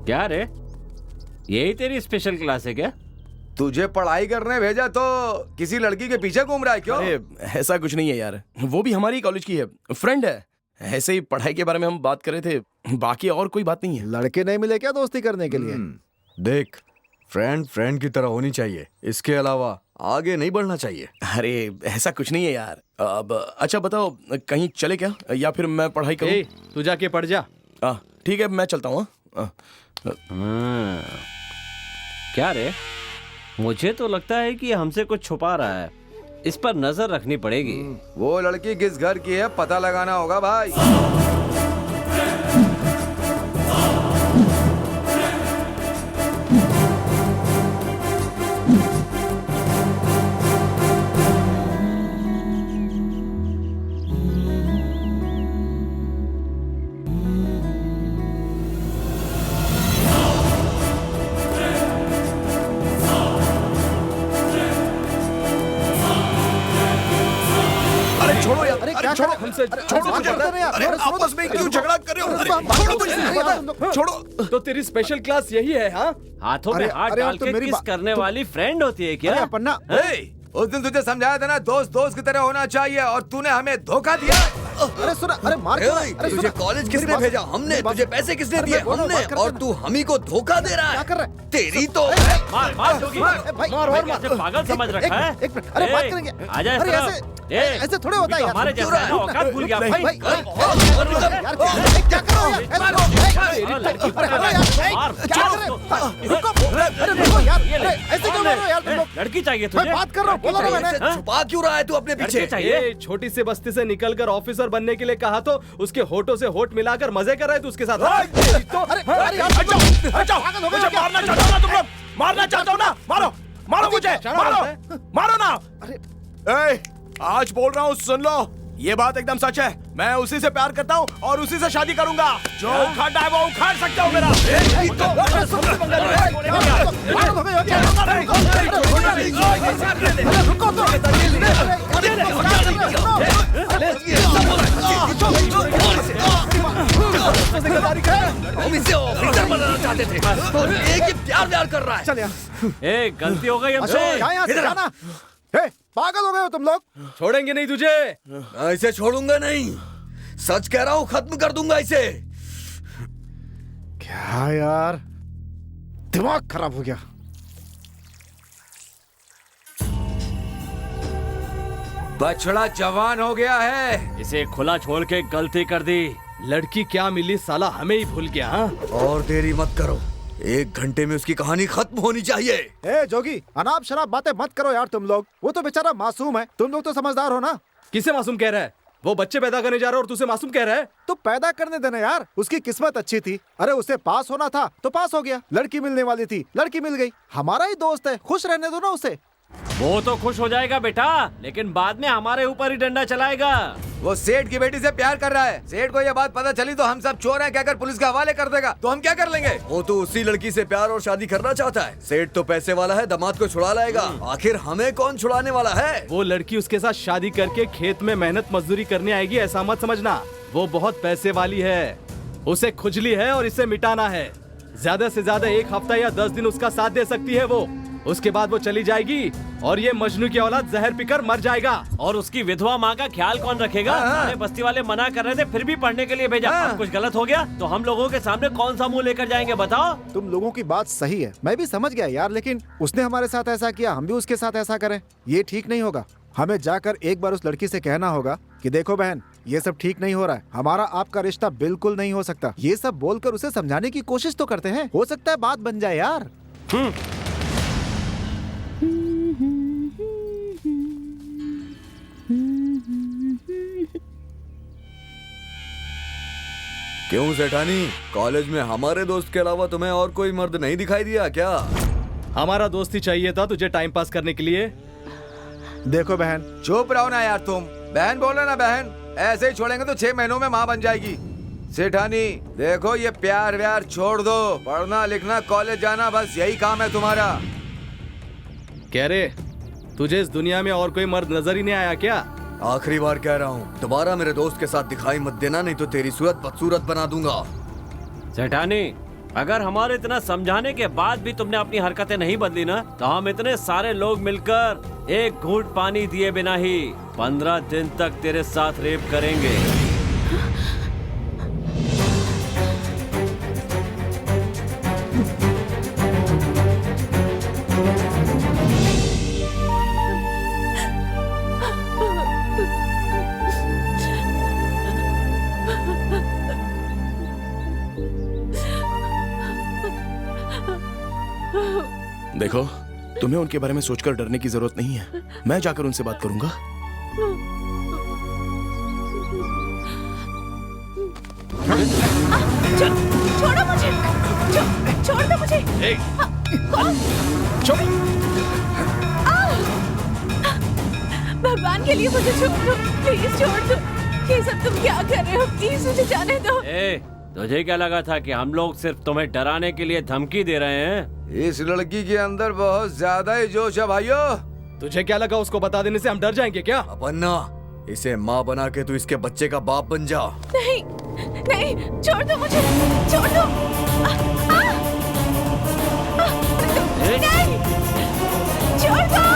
क्या रे, यही तेरी स्पेशल क्लास है क्या? तुझे पढ़ाई करने भेजा तो किसी लड़की के पीछे घूम रहा है क्यों? अरे ऐसा कुछ नहीं है यार, वो भी हमारी कॉलेज की है, फ्रेंड है। ऐसे ही पढ़ाई के बारे में हम बात कर रहे थे, बाकी और कोई बात नहीं है। लड़के नहीं मिले क्या दोस्ती करने के लिए? देख, फ्रेंड फ्रेंड की तरह होनी चाहिए, इसके अलावा आगे नहीं बढ़ना चाहिए। अरे ऐसा कुछ नहीं है यार। अब अच्छा बताओ, कहीं चले क्या, या फिर मैं पढ़ाई करूं? तू जाके पढ़ जा। ठीक है, मैं चलता हूँ। क्या रे, मुझे तो लगता है कि हमसे कुछ छुपा रहा है, इस पर नजर रखनी पड़ेगी। वो लड़की किस घर की है पता लगाना होगा भाई। छोड़ो यार, अरे क्या छोड़ो, हमसे छोड़ो मुझे। अरे आपस में क्यों झगड़ा कर रहे हो? अरे छोड़ो मुझे, छोड़ो। तो तेरी स्पेशल क्लास यही है? हाँ, हाथों में हाथ डाल के किस करने वाली फ्रेंड होती है क्या? पन्ना, उस दिन तुझे समझाया था ना, दोस्त दोस्त की तरह होना चाहिए, और तूने हमें धोखा दिया। अरे सुना, अरे मार क्यों? अरे तुझे कॉलेज किसने भेजा? हमने। तुझे पैसे किसने दिए? हमने। और तू हम ही को धोखा दे रहा है। क्या कर रहा है? तेरी तो मार मार जोगी, मार पागल समझ रखा है। अरे बात करेंगे। आजा अरे ऐसे थोड़े होता है यार। हमारे जैसा है ना, औकात भूल गया भाई। यार क्या कर रहे हो यार? लड़की पर ऐसे क्यों कर रहे हो यार तुम लोग? लड़की चाहिए मैं तुझे? बात कर रहा हूँ, बोला ना मैंने। छुपा क्यों रहा है तू अपने पीछे? ये छोटी सी बस्ती से निकलकर ऑफिसर बनने के लिए कहा तो उसके होठों से होठ मिलाकर मजे कर रहे तू उसके साथ। मुझे मारना चाहते हो ना तुम लोग? मारना चाहते हो ना? मारो, मारो मुझे, मारो, मारो ना। अरे आज बोल रहा हूँ, सुन लो, ये बात एकदम सच है। मैं उसी से प्यार करता हूँ और उसी से शादी करूंगा। जो उखाड़ना है वो उखाड़ सकते हो मेरा। हम इसे ऑफिसर बनाना चाहते थे और एक ही प्यार कर रहा है। चल यार, ए गलती हो गई हमसे। यहाँ से जाना। पागल हो गए हो तुम लोग? छोड़ेंगे नहीं तुझे। मैं इसे छोड़ूंगा नहीं, सच कह रहा हूँ, खत्म कर दूंगा इसे। क्या यार, दिमाग खराब हो गया। बछड़ा जवान हो गया है। इसे खुला छोड़ के गलती कर दी। लड़की क्या मिली साला, हमें ही भूल गया। हाँ, और देरी मत करो, 1 घंटे में उसकी कहानी खत्म होनी चाहिए। ए जोगी, अनाप शराब बातें मत करो यार तुम लोग। वो तो बेचारा मासूम है, तुम लोग तो समझदार हो ना। किसे मासूम कह रहा है? वो बच्चे पैदा करने जा रहा है और तुझे मासूम कह रहा है? तो पैदा करने देना यार, उसकी किस्मत अच्छी थी। अरे उसे पास होना था तो पास हो गया, लड़की मिलने वाली थी, लड़की मिल गई। हमारा ही दोस्त है, खुश रहने दो ना उसे। वो तो खुश हो जाएगा बेटा, लेकिन बाद में हमारे ऊपर ही डंडा चलाएगा। वो सेठ की बेटी से प्यार कर रहा है। सेठ को ये बात पता चली तो हम सब चोर हैं कहकर पुलिस के हवाले कर देगा, तो हम क्या कर लेंगे? वो तो उसी लड़की से प्यार और शादी करना चाहता है। सेठ तो पैसे वाला है, दामाद को छुड़ा लाएगा। आखिर हमें कौन छुड़ाने वाला है? वो लड़की उसके साथ शादी करके खेत में मेहनत मजदूरी करने आएगी, ऐसा मत समझना। वो बहुत पैसे वाली है, उसे खुजली है और इसे मिटाना है। ज्यादा से ज्यादा 1 हफ्ता या 10 दिन उसका साथ दे सकती है वो। उसके बाद वो चली जाएगी और ये मजनू की औलाद जहर पीकर मर जाएगा। और उसकी विधवा माँ का ख्याल कौन रखेगा? हमें बस्ती वाले मना कर रहे थे, फिर भी पढ़ने के लिए भेजा। अब कुछ गलत हो गया तो हम लोगों के सामने कौन सा मुंह लेकर जाएंगे बताओ? तुम लोगों की बात सही है, मैं भी समझ गया यार, लेकिन उसने हमारे साथ ऐसा किया, हम भी उसके साथ ऐसा करें, ये ठीक नहीं होगा। हमें जाकर एक बार उस लड़की से कहना होगा कि देखो बहन, ये सब ठीक नहीं हो रहा है, हमारा आपका रिश्ता बिल्कुल नहीं हो सकता। ये सब बोलकर उसे समझाने की कोशिश तो करते हैं, हो सकता है बात बन जाए यार। क्यों सेठानी, कॉलेज में हमारे दोस्त के अलावा तुम्हें और कोई मर्द नहीं दिखाई दिया क्या? हमारा दोस्त ही चाहिए था तुझे टाइम पास करने के लिए। देखो बहन, चुप रहो ना यार तुम। बहन बोलो ना बहन, ऐसे ही छोड़ेंगे तो 6 महीनों में माँ बन जाएगी। सेठानी देखो, ये प्यार व्यार छोड़ दो, पढ़ना लिखना कॉलेज जाना बस यही काम है तुम्हारा। कह रे, तुझे इस दुनिया में और कोई मर्द नजर ही नहीं आया क्या? आखिरी बार कह रहा हूँ, दोबारा मेरे दोस्त के साथ दिखाई मत देना, नहीं तो तेरी सूरत बदसूरत बना दूंगा। सेठानी, अगर हमारे इतना समझाने के बाद भी तुमने अपनी हरकतें नहीं बदली ना, तो हम इतने सारे लोग मिलकर एक घूंट पानी दिए बिना ही 15 दिन तक तेरे साथ रेप करेंगे। देखो, तुम्हें उनके बारे में सोचकर डरने की जरूरत नहीं है। मैं जाकर उनसे बात करूंगा। छोड़ो मुझे, छोड़ दो मुझे। भगवान के लिए मुझे छोड़ दो, प्लीज छोड़ दो। ये सब तुम क्या कर रहे हो? प्लीज मुझे जाने दो। तुझे क्या लगा था कि हम लोग सिर्फ तुम्हें डराने के लिए धमकी दे रहे हैं? इस लड़की के अंदर बहुत ज्यादा ही जोश है भाइयों। तुझे क्या लगा उसको बता देने से हम डर जाएंगे क्या? अपन्ना, इसे माँ बना के तू इसके बच्चे का बाप बन जा। नहीं नहीं, छोड़ दो मुझे, छोड़ दो। नहीं, छोड़ दो।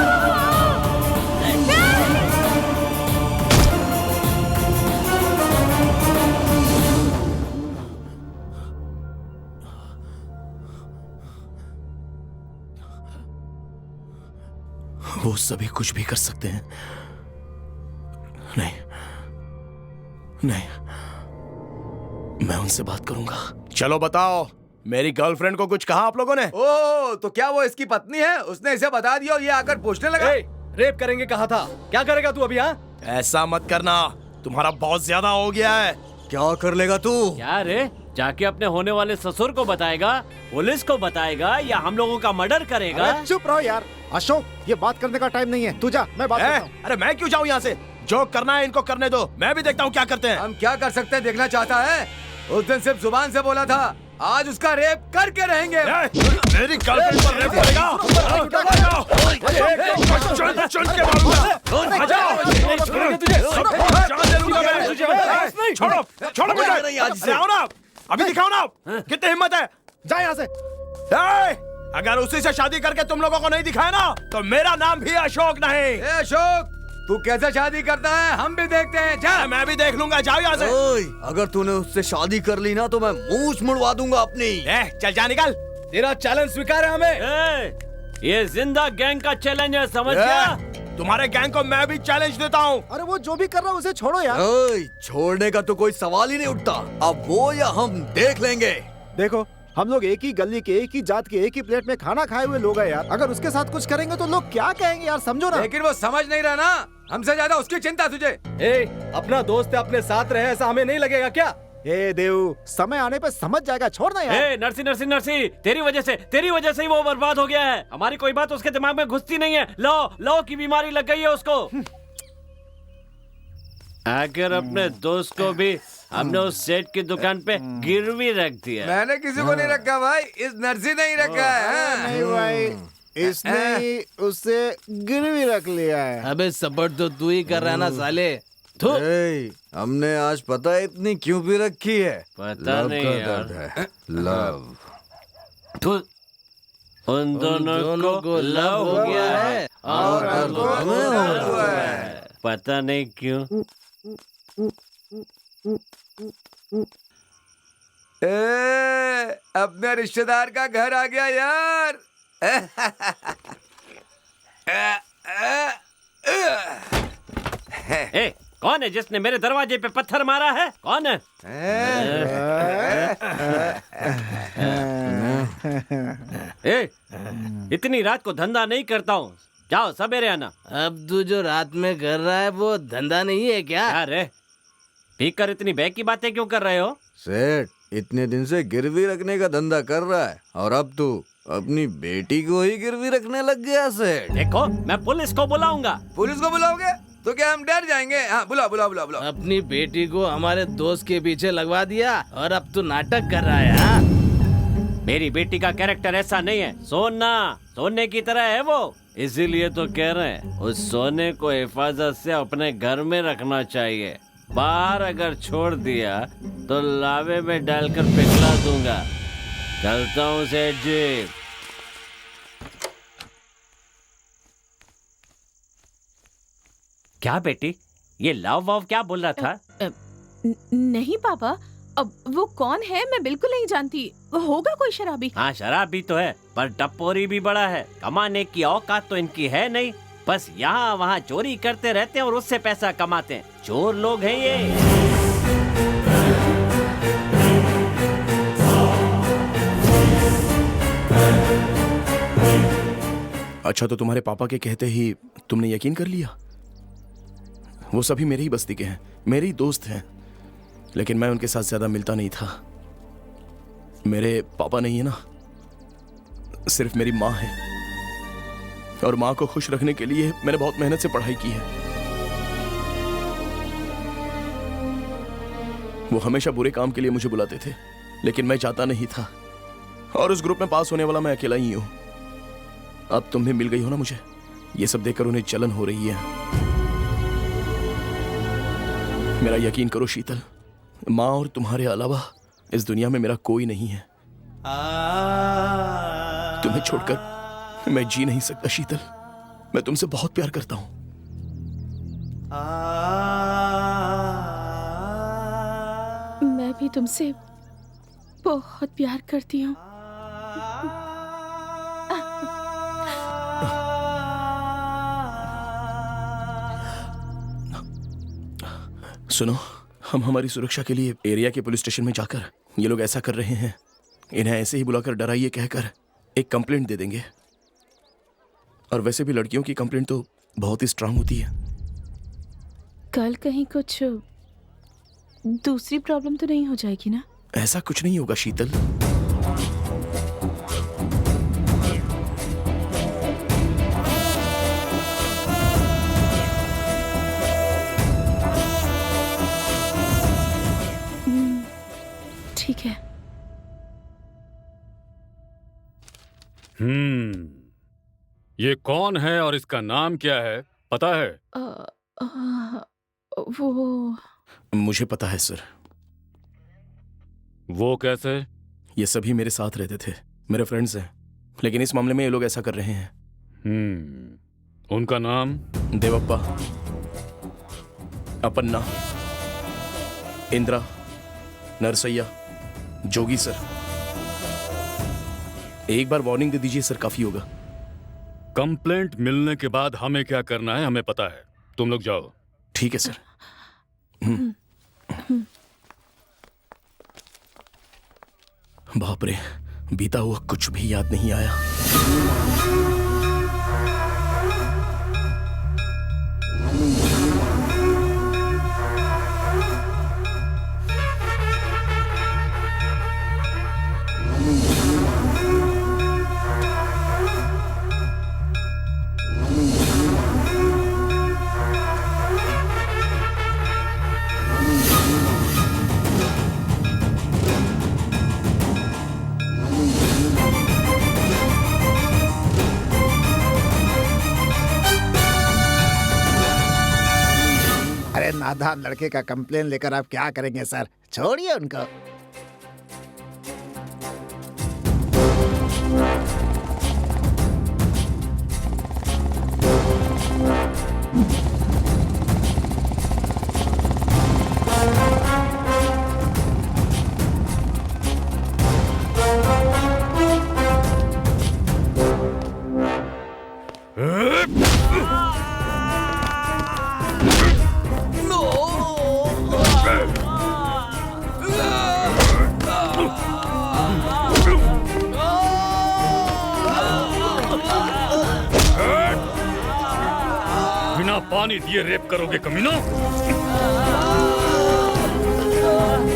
वो सभी कुछ भी कर सकते हैं। नहीं नहीं, मैं उनसे बात करूंगा। चलो बताओ, मेरी गर्लफ्रेंड को कुछ कहा आप लोगों ने? ओह, तो क्या वो इसकी पत्नी है? उसने इसे बता दिया और ये आकर पूछने लगा। रेप करेंगे कहा था, क्या करेगा तू अभी? हाँ, ऐसा मत करना, तुम्हारा बहुत ज्यादा हो गया है। क्या कर लेगा तू? क्या रे, जाके अपने होने वाले ससुर को बताएगा, पुलिस को बताएगा, या हम लोगों का मर्डर करेगा? अरे चुप रहो यार अशोक, ये बात करने का टाइम नहीं है। तू जा, मैं बात करता हूं। अरे मैं क्यों जाऊं यहाँ से? जो करना है इनको करने दो, मैं भी देखता हूँ क्या करते हैं। हम क्या कर सकते हैं देखना चाहता है? उस दिन सिर्फ जुबान से बोला था, आज उसका रेप करके रहेंगे। मेरी गर्लफ्रेंड पर रेप करेगा? चल के मारूंगा। छोड़ो छोड़ो मुझे, आओ ना, अभी दिखाओ ना कितनी हिम्मत है। जा यहाँ से। अगर उसी से शादी करके तुम लोगों को नहीं दिखाया ना, तो मेरा नाम भी अशोक नहीं। अशोक, तू कैसे शादी करता है हम भी देखते हैं। जा। मैं भी देख लूंगा, जाओ यहाँ से। अगर तूने उससे शादी कर ली ना तो मैं मूंछ मुड़वा दूंगा अपनी। चल जा, निकल। तेरा चैलेंज स्वीकार है हमें। ये जिंदा गैंग का चैलेंज है, समझ गया? तुम्हारे गैंग को मैं भी चैलेंज देता हूँ। अरे वो जो भी कर रहा है उसे छोड़ो यार। छोड़ने का तो कोई सवाल ही नहीं उठता। अब वो या हम देख लेंगे। देखो, हम लोग एक ही गली के, एक ही जात के, एक ही प्लेट में खाना खाए हुए लोग हैं यार। अगर उसके साथ कुछ करेंगे तो लोग क्या कहेंगे यार, समझो ना। लेकिन वो समझ नहीं रहा ना, हमसे ज्यादा उसकी चिंता तुझे। अपना दोस्त अपने साथ रहे, ऐसा हमें नहीं लगेगा क्या? देव, समय आने पे समझ जाएगा, छोड़ना यार। नरसी, तेरी वजह से ही वो बर्बाद हो गया है। हमारी कोई बात उसके दिमाग में घुसती नहीं है। लो की बीमारी लग गई है उसको। आखिर अपने दोस्त को भी हमने उस सेठ की दुकान पे गिरवी रख दिया। मैंने किसी को नहीं रखा भाई, इस नर्सी ने ही रखा है। नहीं भाई, इसने ही उससे गिरवी रख लिया है। अबे सपोर्ट तो तू ही कर रहा है ना साले। हमने आज पता है इतनी क्यों भी रखी है? पता नहीं यार। लव। उन दोनों को लव हो गया है और हमें हो है। पता नहीं क्यों। अपने रिश्तेदार का घर आ गया यार। कौन है जिसने मेरे दरवाजे पे पत्थर मारा है? कौन है? इतनी रात को धंधा नहीं करता हूँ, जाओ सवेरे आना। अब तू जो रात में कर रहा है वो धंधा नहीं है क्या? अरे पीकर इतनी बैक की बातें क्यों कर रहे हो? सेठ इतने दिन से गिरवी रखने का धंधा कर रहा है और अब तू अपनी बेटी को ही गिरवी रखने लग गया सेठ। देखो, मैं पुलिस को बुलाऊंगा। पुलिस को बुलाओगे तो क्या हम डर जाएंगे? हाँ, बुलाओ बुलाओ बुलाओ बुलाओ। अपनी बेटी को हमारे दोस्त के पीछे लगवा दिया और अब तू नाटक कर रहा है। हाँ? मेरी बेटी का कैरेक्टर ऐसा नहीं है, सोने की तरह है वो। इसीलिए तो कह रहे हैं उस सोने को हिफाजत से अपने घर में रखना चाहिए। बाहर अगर छोड़ दिया तो लावे में डालकर पिघला दूंगा। चलता हूँ सेठ जी। क्या बेटी, ये लव वव क्या बोल रहा था? नहीं पापा, अब वो कौन है मैं बिल्कुल नहीं जानती। वो होगा कोई शराबी। हाँ शराबी तो है, पर टपोरी भी बड़ा है। कमाने की औकात तो इनकी है नहीं, बस यहाँ वहाँ चोरी करते रहते हैं और उससे पैसा कमाते हैं। चोर लोग हैं ये। अच्छा, तो तुम्हारे पापा के कहते ही तुमने यकीन कर लिया? वो सभी मेरी ही बस्ती के हैं, मेरे ही दोस्त हैं, लेकिन मैं उनके साथ ज्यादा मिलता नहीं था। मेरे पापा नहीं है ना, सिर्फ मेरी माँ है, और माँ को खुश रखने के लिए मैंने बहुत मेहनत से पढ़ाई की है। वो हमेशा बुरे काम के लिए मुझे बुलाते थे, लेकिन मैं चाहता नहीं था, और उस ग्रुप में पास होने वाला मैं अकेला ही हूं। अब तुम भी मिल गई हो ना मुझे, ये सब देखकर उन्हें जलन हो रही है। मेरा यकीन करो शीतल, माँ और तुम्हारे अलावा इस दुनिया में मेरा कोई नहीं है। तुम्हें छोड़कर मैं जी नहीं सकता शीतल, मैं तुमसे बहुत प्यार करता हूं। मैं भी तुमसे बहुत प्यार करती हूँ। सुनो, हम हमारी सुरक्षा के लिए एरिया के पुलिस स्टेशन में जाकर ये लोग ऐसा कर रहे हैं, इन्हें ऐसे ही बुलाकर डराइए कहकर एक कंप्लेंट दे देंगे। और वैसे भी लड़कियों की कंप्लेंट तो बहुत ही स्ट्रांग होती है। कल कहीं कुछ दूसरी प्रॉब्लम तो नहीं हो जाएगी ना? ऐसा कुछ नहीं होगा शीतल। ठीक है। ये कौन है और इसका नाम क्या है पता है? वो मुझे पता है सर। वो कैसे? ये सभी मेरे साथ रहते थे, मेरे फ्रेंड्स हैं, लेकिन इस मामले में ये लोग ऐसा कर रहे हैं। उनका नाम? देवप्पा, अपन्ना, इंद्रा, नरसैया, जोगी सर। एक बार वार्निंग दे दीजिए सर, काफी होगा। कंप्लेंट मिलने के बाद हमें क्या करना है हमें पता है, तुम लोग जाओ। ठीक है सर। बाप रे, बीता हुआ कुछ भी याद नहीं आया। नादान लड़के का कंप्लेन लेकर आप क्या करेंगे सर, छोड़िए उनको। पानी दिए रेप करोगे कमीना?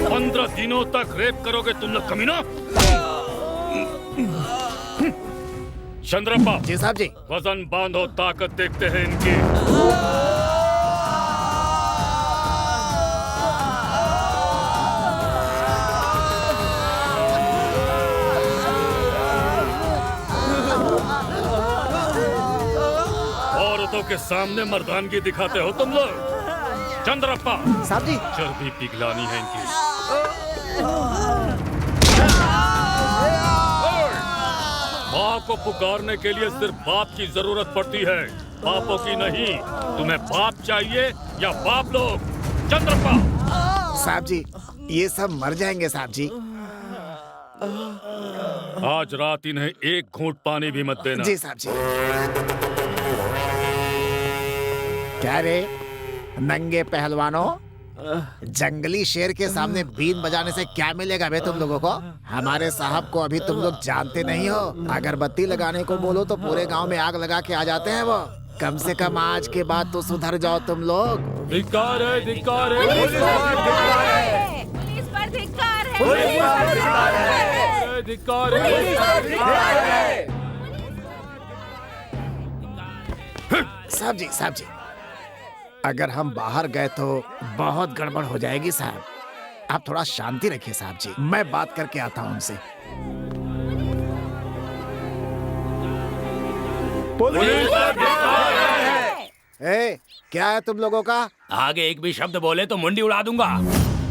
15 दिनों तक रेप करोगे तुम लोग कमीना? चंद्रप्पा जी साहब जी। वजन बांधो, ताकत देखते हैं इनकी। के सामने मर्दानगी दिखाते हो तुम लोग। चंद्रप्पा साहब जी, चर्बी पिघलानी है इनकी। माँ को पुकारने के लिए सिर्फ बाप की जरूरत पड़ती है, बापों की नहीं। तुम्हें बाप चाहिए या बाप लोग? चंद्रप्पा साहब जी, ये सब मर जाएंगे साहब जी। आज रात इन्हें एक घूंट पानी भी मत देना। जी साहब जी। क्या रे नंगे पहलवानों, जंगली शेर के सामने बीन बजाने से क्या मिलेगा बे तुम लोगों को? हमारे साहब को अभी तुम लोग जानते नहीं हो। अगरबत्ती लगाने को बोलो तो पूरे गांव में आग लगा के आ जाते हैं वो। कम से कम आज के बाद तो सुधर जाओ तुम लोग। धिक्कार है, धिक्कार है, पुलिस पर धिक्कार है, धिक्कार है। साहब जी, अगर हम बाहर गए तो बहुत गड़बड़ हो जाएगी साहब। आप थोड़ा शांति रखिए साहब जी, मैं बात करके आता हूँ उनसे। क्या है तुम लोगों का? आगे एक भी शब्द बोले तो मुंडी उड़ा दूंगा।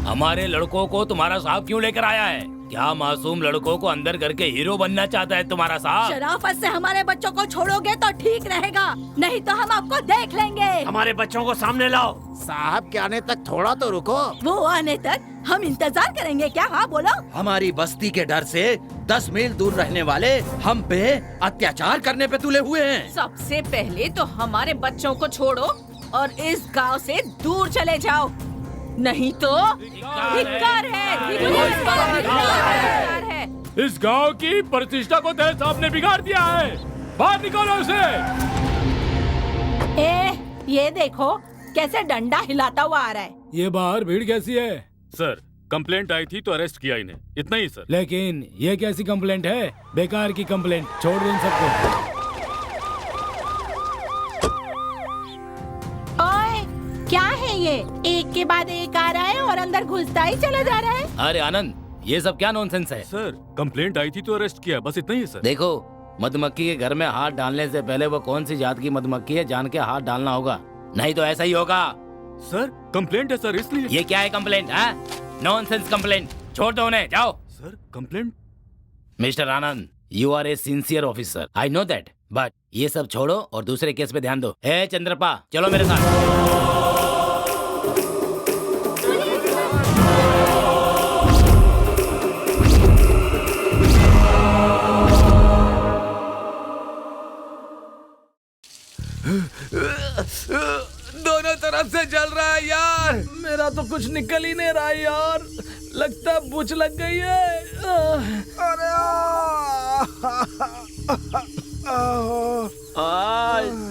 हमारे लड़कों को तुम्हारा साहब क्यों लेकर आया है? क्या मासूम लड़कों को अंदर करके हीरो बनना चाहता है तुम्हारा साहब? शराफत से हमारे बच्चों को छोड़ोगे तो ठीक रहेगा, नहीं तो हम आपको देख लेंगे। हमारे बच्चों को सामने लाओ। साहब के आने तक थोड़ा तो रुको। वो आने तक हम इंतजार करेंगे क्या? हाँ बोलो। हमारी बस्ती के डर से 10 मील दूर रहने वाले हम पे अत्याचार करने पे तुले हुए हैं। सबसे पहले तो हमारे बच्चों को छोड़ो और इस गांव से दूर चले जाओ, नहीं तो धिक्कार है, धिक्कार है। इस गांव की प्रतिष्ठा को तेरे साहब ने बिगाड़ दिया है। बाहर निकालो उसे। ये देखो कैसे डंडा हिलाता हुआ आ रहा है। ये बाहर भीड़ कैसी है? सर, कंप्लेंट आई थी तो अरेस्ट किया इन्हें, इतना ही सर। लेकिन ये कैसी कंप्लेंट है? बेकार की कंप्लेंट, छोड़ दो इन सबको। क्या है ये? एक के बाद एक आ रहा है और अंदर घुसता ही चला जा रहा है। अरे आनंद, ये सब क्या नॉनसेंस है? सर, कंप्लेंट आई थी तो अरेस्ट किया, बस इतना ही सर। देखो, मधुमक्खी के घर में हाथ डालने से पहले वो कौन सी जात की मधुमक्खी है जान के हाथ डालना होगा, नहीं तो ऐसा ही होगा। सर, कंप्लेंट है सर, इसलिए। ये क्या है कंप्लेंट? नॉनसेंस कंप्लेंट, छोड़ दो उन्हें, जाओ। Sir, complaint. Mister Anand, you are a sincere officer, I know that, but ये सब छोड़ो और दूसरे केस पे ध्यान दो। ए चंद्रपा, चलो मेरे साथ। दोनों तरफ से जल रहा है यार। मेरा तो कुछ निकल ही नहीं रहा यार, लगता है बुझ लग गई है। अरे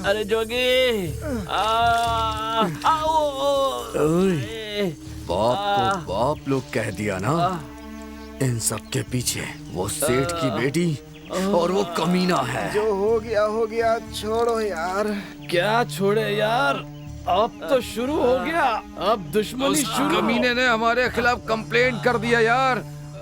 अरे जोगी, बाप को बाप लोग कह दिया ना। इन सब के पीछे वो सेठ की बेटी और वो कमीना है। जो हो गया, छोड़ो यार। क्या छोड़े यार, अब तो शुरू हो गया, अब दुश्मनी शुरू। कमीने ने हमारे खिलाफ कंप्लेंट कर दिया यार।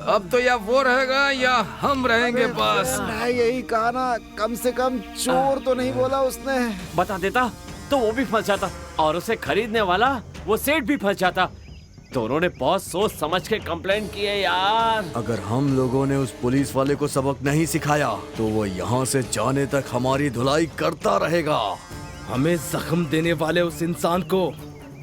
अब तो या वो रहेगा या हम रहेंगे बस। मैं यही कहा ना, कम से कम चोर तो नहीं बोला उसने। बता देता तो वो भी फंस जाता और उसे खरीदने वाला वो सेठ भी फंस जाता। दोनों ने बहुत सोच समझ के कंप्लेंट की है यार। अगर हम लोगों ने उस पुलिस वाले को सबक नहीं सिखाया तो वो यहाँ से जाने तक हमारी धुलाई करता रहेगा। हमें जख्म देने वाले उस इंसान को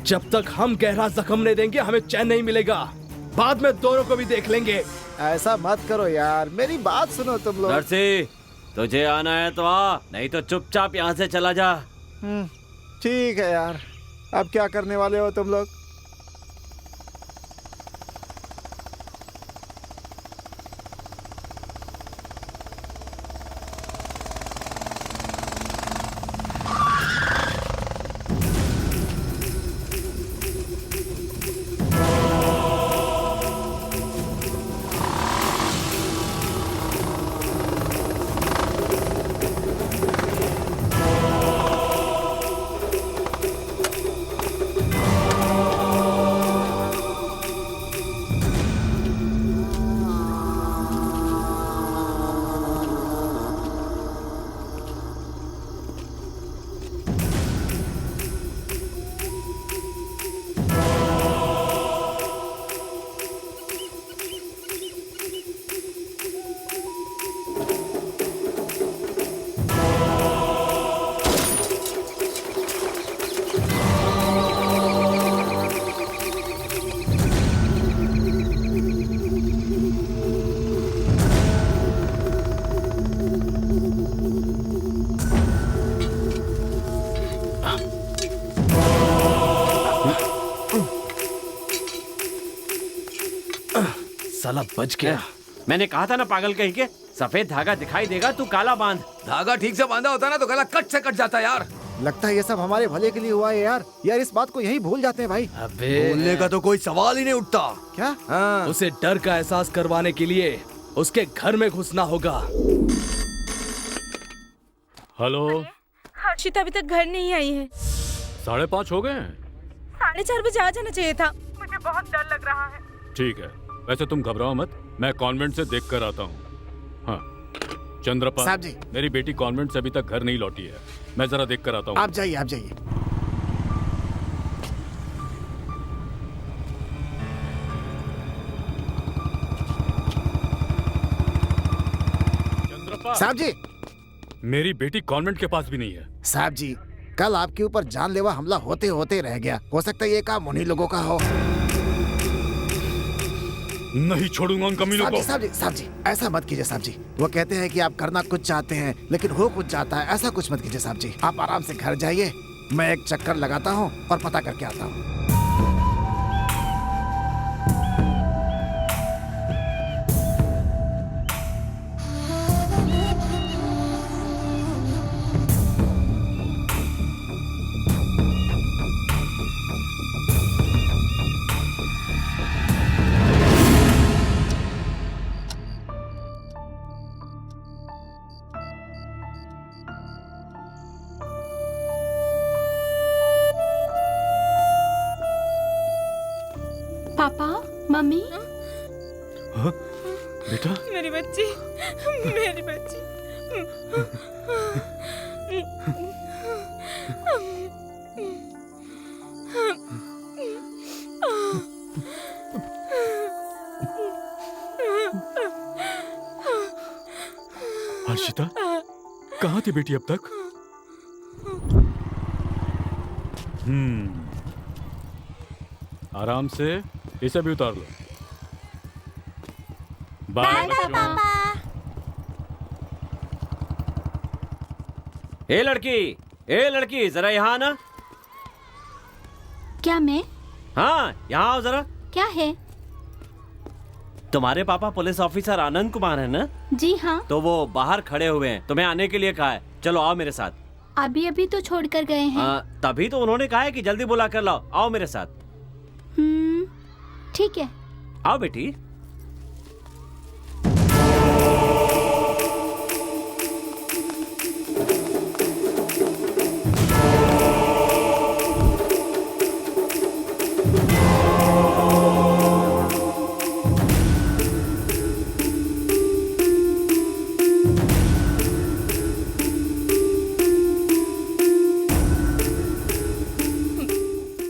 जब तक हम गहरा जख्म नहीं देंगे हमें चैन नहीं मिलेगा। बाद में दोनों को भी देख लेंगे। ऐसा मत करो यार, मेरी बात सुनो तुम लोग। नरसी, तुझे आना है तो आ, नहीं तो चुपचाप यहाँ से चला जा। ठीक है यार, अब क्या करने वाले हो तुम लोग? साला बच गया। मैंने कहा था ना पागल कहीं के, सफेद धागा दिखाई देगा तू काला बांध। धागा ठीक से बांधा होता ना तो गला कट से कट जाता यार। लगता है ये सब हमारे भले के लिए हुआ है यार। यार इस बात को यही भूल जाते हैं भाई। अबे बोलने का तो कोई सवाल ही नहीं उठता। क्या? हाँ। उसे डर का एहसास करवाने के लिए उसके घर में घुसना होगा। हेलो, हर्षिता अभी तक घर नहीं आई है। 5:30 हो गए हैं। 4:30 बजे आ जाना चाहिए था। मुझे बहुत डर लग रहा है। ठीक है, वैसे तुम घबराओ मत, मैं कॉन्वेंट से देख कर आता हूँ। हाँ चंद्रपाल साहब जी। मेरी बेटी कॉन्वेंट से अभी तक घर नहीं लौटी है, मैं जरा देख कर आता हूँ। आप जाइए, आप जाइए। चंद्रपाल साहब जी। मेरी बेटी कॉन्वेंट के पास भी नहीं है। साहब जी, कल आपके ऊपर जानलेवा हमला होते होते रह गया। हो सकता है ये काम उन्हीं लोगों का हो। नहीं छोड़ूंगा उन कमीनों को। साहब जी, ऐसा मत कीजिए साहब जी। वो कहते हैं कि आप करना कुछ चाहते हैं लेकिन हो कुछ जाता है। ऐसा कुछ मत कीजिए साहब जी। आप आराम से घर जाइए, मैं एक चक्कर लगाता हूँ और पता करके आता हूँ। पापा, मम्मी। बेटा, मेरी बच्ची, मेरी बच्ची। हर्षिता कहाँ थी बेटी अब तक? आराम से इसे भी उतार लो। बाय पापा। ए लड़की जरा यहाँ आना। क्या मैं? हाँ यहाँ आओ जरा। क्या है? तुम्हारे पापा पुलिस ऑफिसर आनंद कुमार है ना? जी हाँ। तो वो बाहर खड़े हुए हैं, तुम्हें आने के लिए कहा है। चलो आओ मेरे साथ। अभी अभी तो छोड़कर गए हैं। तभी तो उन्होंने कहा है कि जल्दी बुला कर लाओ। आओ मेरे साथ। ठीक है। आओ बेटी।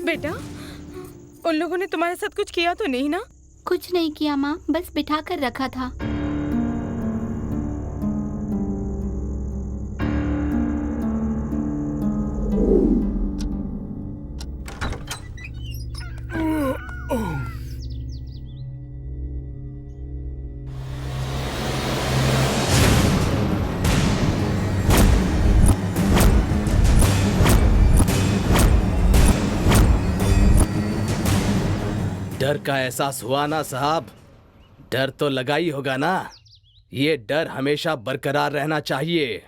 बेटा, उन लोगों ने तुम्हारे साथ कुछ किया तो नहीं ना? कुछ नहीं किया माँ, बस बिठा कर रखा था। डर का एहसास हुआ ना साहब? डर तो लगा ही होगा ना। ये डर हमेशा बरकरार रहना चाहिए।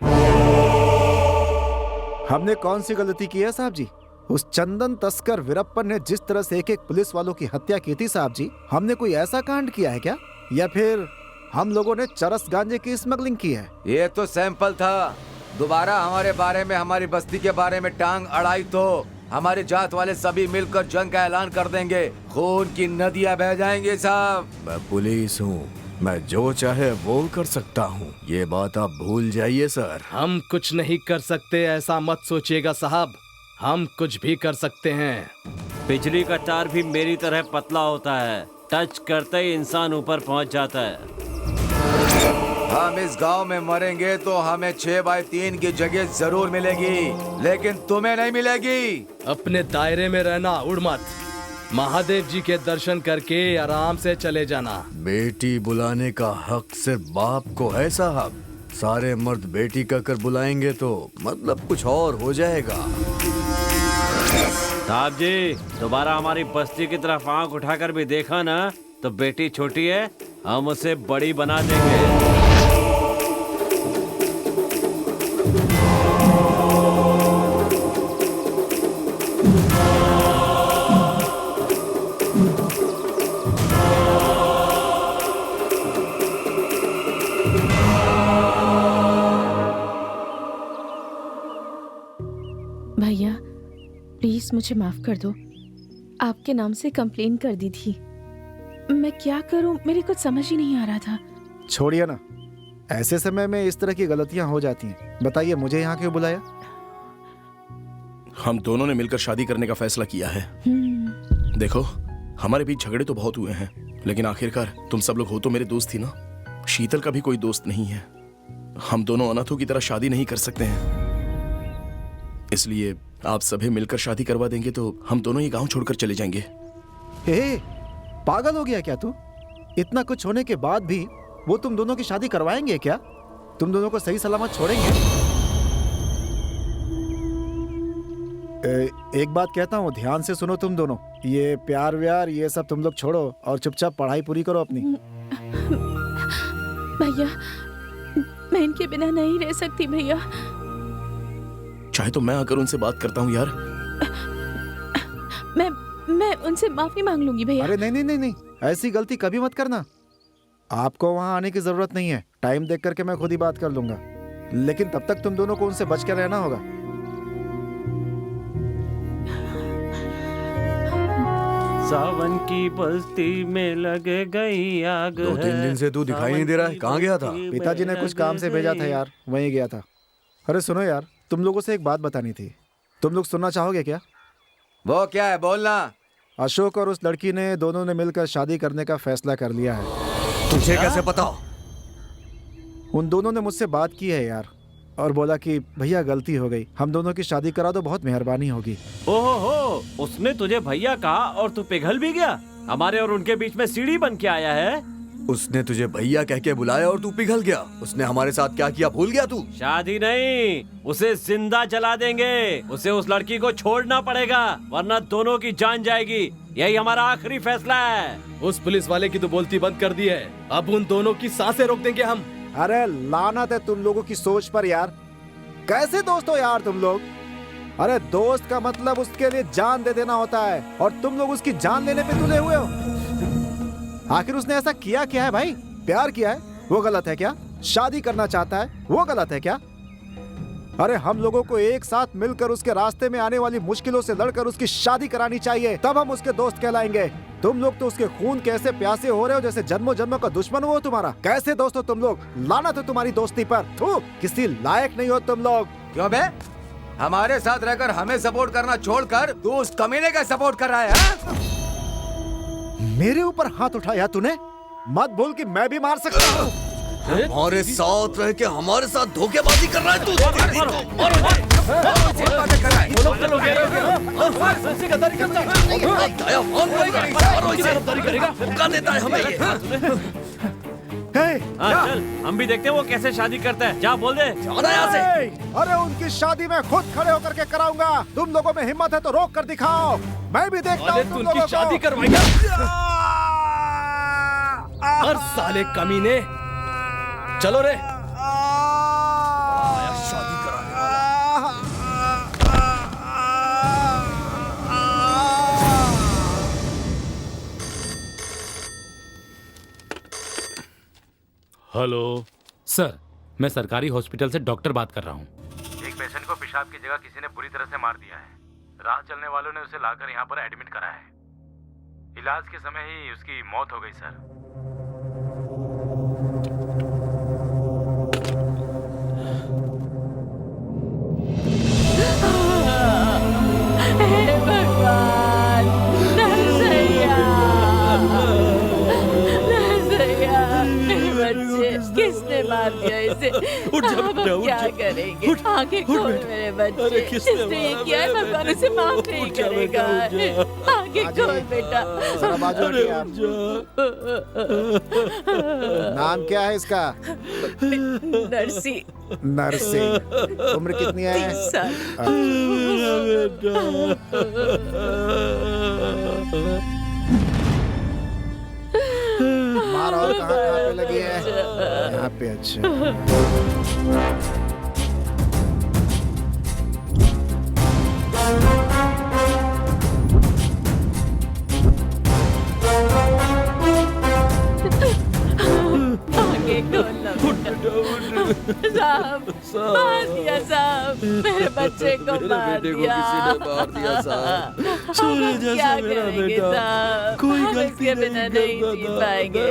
हमने कौन सी गलती की है साहब जी? उस चंदन तस्कर वीरप्पन ने जिस तरह से एक पुलिस वालों की हत्या की थी साहब जी, हमने कोई ऐसा कांड किया है क्या? या फिर हम लोगों ने चरस गांजे की स्मगलिंग की है? ये तो सैंपल था। दोबारा हमारे बारे में, हमारी बस्ती के बारे में टांग अड़ाई तो हमारे जात वाले सभी मिलकर जंग का ऐलान कर देंगे। खून की नदियां बह जाएंगे साहब। मैं पुलिस हूँ, मैं जो चाहे वो कर सकता हूँ। ये बात आप भूल जाइए सर। हम कुछ नहीं कर सकते ऐसा मत सोचिएगा साहब। हम कुछ भी कर सकते हैं। बिजली का तार भी मेरी तरह पतला होता है, टच करते ही इंसान ऊपर पहुंच जाता है। हम इस गांव में मरेंगे तो हमें 6x3 की जगह जरूर मिलेगी, लेकिन तुम्हें नहीं मिलेगी। अपने दायरे में रहना, उड़ मत। महादेव जी के दर्शन करके आराम से चले जाना। बेटी बुलाने का हक सिर्फ बाप को है साहब। सारे मर्द बेटी कहकर बुलाएंगे तो मतलब कुछ और हो जाएगा। साहब जी, दोबारा हमारी बस्ती की तरफ आंख उठाकर भी देखा ना तो बेटी छोटी है, हम उसे बड़ी बना देंगे। भैया प्लीज मुझे माफ कर दो, आपके नाम से कंप्लेन कर दी थी। मैं क्या करूं, मेरी कुछ समझ ही नहीं आ रहा था। छोड़िए ना, ऐसे समय में इस तरह की गलतियां हो जाती हैं। बताइए मुझे यहाँ क्यों बुलाया? हम दोनों ने मिलकर शादी करने का फैसला किया है। देखो, हमारे बीच झगड़े तो बहुत हुए हैं, लेकिन आखिरकार तुम सब लोग हो तो मेरे दोस्त ही ना। शीतल का भी कोई दोस्त नहीं है। हम दोनों अनाथों की तरह शादी नहीं कर सकते हैं, इसलिए आप सभी मिलकर शादी करवा देंगे तो हम दोनों ये गांव छोड़कर चले जाएंगे। हे, पागल हो गया क्या तू? इतना कुछ होने के बाद भी वो तुम दोनों की शादी करवाएंगे क्या? तुम दोनों को सही सलामत छोड़ेंगे? एक बात कहता हूँ, ध्यान से सुनो तुम दोनों। ये प्यार व्यार ये सब तुम लोग छोड़ो और चुपचाप पढ़ाई पूरी करो अपनी। भैया मैं इनके बिना नहीं रह सकती भैया। चाहे तो मैं आकर उनसे बात करता हूँ यार। मैं उनसे माफी मांग लूंगी भैया। अरे नहीं नहीं नहीं नहीं, ऐसी गलती कभी मत करना। आपको वहाँ आने की जरूरत नहीं है, टाइम देख करके मैं खुद ही बात कर लूंगा। लेकिन तब तक तुम दोनों को उनसे बच कर रहना होगा। सावन की बस्ती में लग गई आग। 2-3 दिन से तू दिखाई नहीं दे रहा है, कहाँ गया था? पिताजी ने कुछ काम से भेजा था यार, वहीं गया था। अरे सुनो यार, तुम लोगों से एक बात बतानी थी, तुम लोग सुनना चाहोगे क्या? वो क्या है, बोलना। अशोक और उस लड़की ने दोनों ने मिलकर शादी करने का फैसला कर लिया है। तुझे कैसे पता? उन दोनों ने मुझसे बात की है यार, और बोला कि भैया गलती हो गई, हम दोनों की शादी करा दो, बहुत मेहरबानी होगी। ओहो, उसने तुझे भैया कहा और तू पिघल भी गया? हमारे और उनके बीच में सीढ़ी बन के आया है। उसने तुझे भैया कह के बुलाया और तू पिघल गया। उसने हमारे साथ क्या किया भूल गया तू? शादी नहीं, उसे जिंदा जला देंगे। उसे उस लड़की को छोड़ना पड़ेगा, वरना दोनों की जान जाएगी। यही हमारा आखिरी फैसला है। उस पुलिस वाले की तो बोलती बंद कर दी है, अब उन दोनों की सांसें रोक देंगे हम। अरे लानत है तुम लोगों की सोच पर यार, कैसे दोस्त हो यार तुम लोग? अरे दोस्त का मतलब उसके लिए जान दे देना होता है, और तुम लोग उसकी जान लेने पे तुले हुए हो। आखिर उसने ऐसा किया क्या है भाई? प्यार किया है वो गलत है क्या? शादी करना चाहता है वो गलत है क्या? अरे हम लोगों को एक साथ मिलकर उसके रास्ते में आने वाली मुश्किलों से लड़कर उसकी शादी करानी चाहिए, तब हम उसके दोस्त कहलाएंगे। तुम लोग तो उसके खून के ऐसे प्यासे हो रहे हो जैसे जन्मों जन्मों का दुश्मन हो तुमारा। कैसे दोस्त हो तुम लोग? लानत है तुम्हारी दोस्ती पर। थू, किसी लायक नहीं हो तुम लोग। क्यों बे? हमारे साथ रहकर हमें सपोर्ट करना छोड़कर तू उस कमीने का सपोर्ट कर रहा है? मेरे ऊपर हाथ उठाया तूने? मत भूल कि मैं भी मार सकता हूँ। हमारे साथ रह के हमारे साथ धोखेबाजी कर रहा है तू। चल, हम भी देखते हैं वो कैसे शादी करता है। जा बोल दे, जाना यहाँ से। अरे उनकी शादी मैं खुद खड़े होकर के कराऊंगा। तुम लोगों में हिम्मत है तो रोक कर दिखाओ, मैं भी देखता हूँ तुम लोगों को। शादी करवाएंगे। हर साले कमीने, चलो रे। शादी कराने हेलो सर, मैं सरकारी हॉस्पिटल से डॉक्टर बात कर रहा हूँ। एक पेशेंट को पेशाब की जगह किसी ने बुरी तरह से मार दिया है। राह चलने वालों ने उसे लाकर यहाँ पर एडमिट करा है। इलाज के समय ही उसकी मौत हो गई सर। हे भगवान, नरसैया, नरसैया, मेरे बच्चे, किसने मार दिया इसे? अब हम क्या करेंगे? आंखें खोल मेरे बच्चे, जिसने ये किया है भगवान उसे माफ नहीं करेगा। आंखें खोल बेटा। जरा बाजू हटिए आप। नाम क्या है इसका? नरसी। नरसी। उम्र कितनी है? 30 साल। कहाँ पे लगी है? यहाँ पे। अच्छा आगे खोलना साहब, मार दिया साहब, मेरे बच्चे को मार दिया। साहब। हम क्या करेंगे साहब, हम इसके बिना नहीं जी पाएंगे।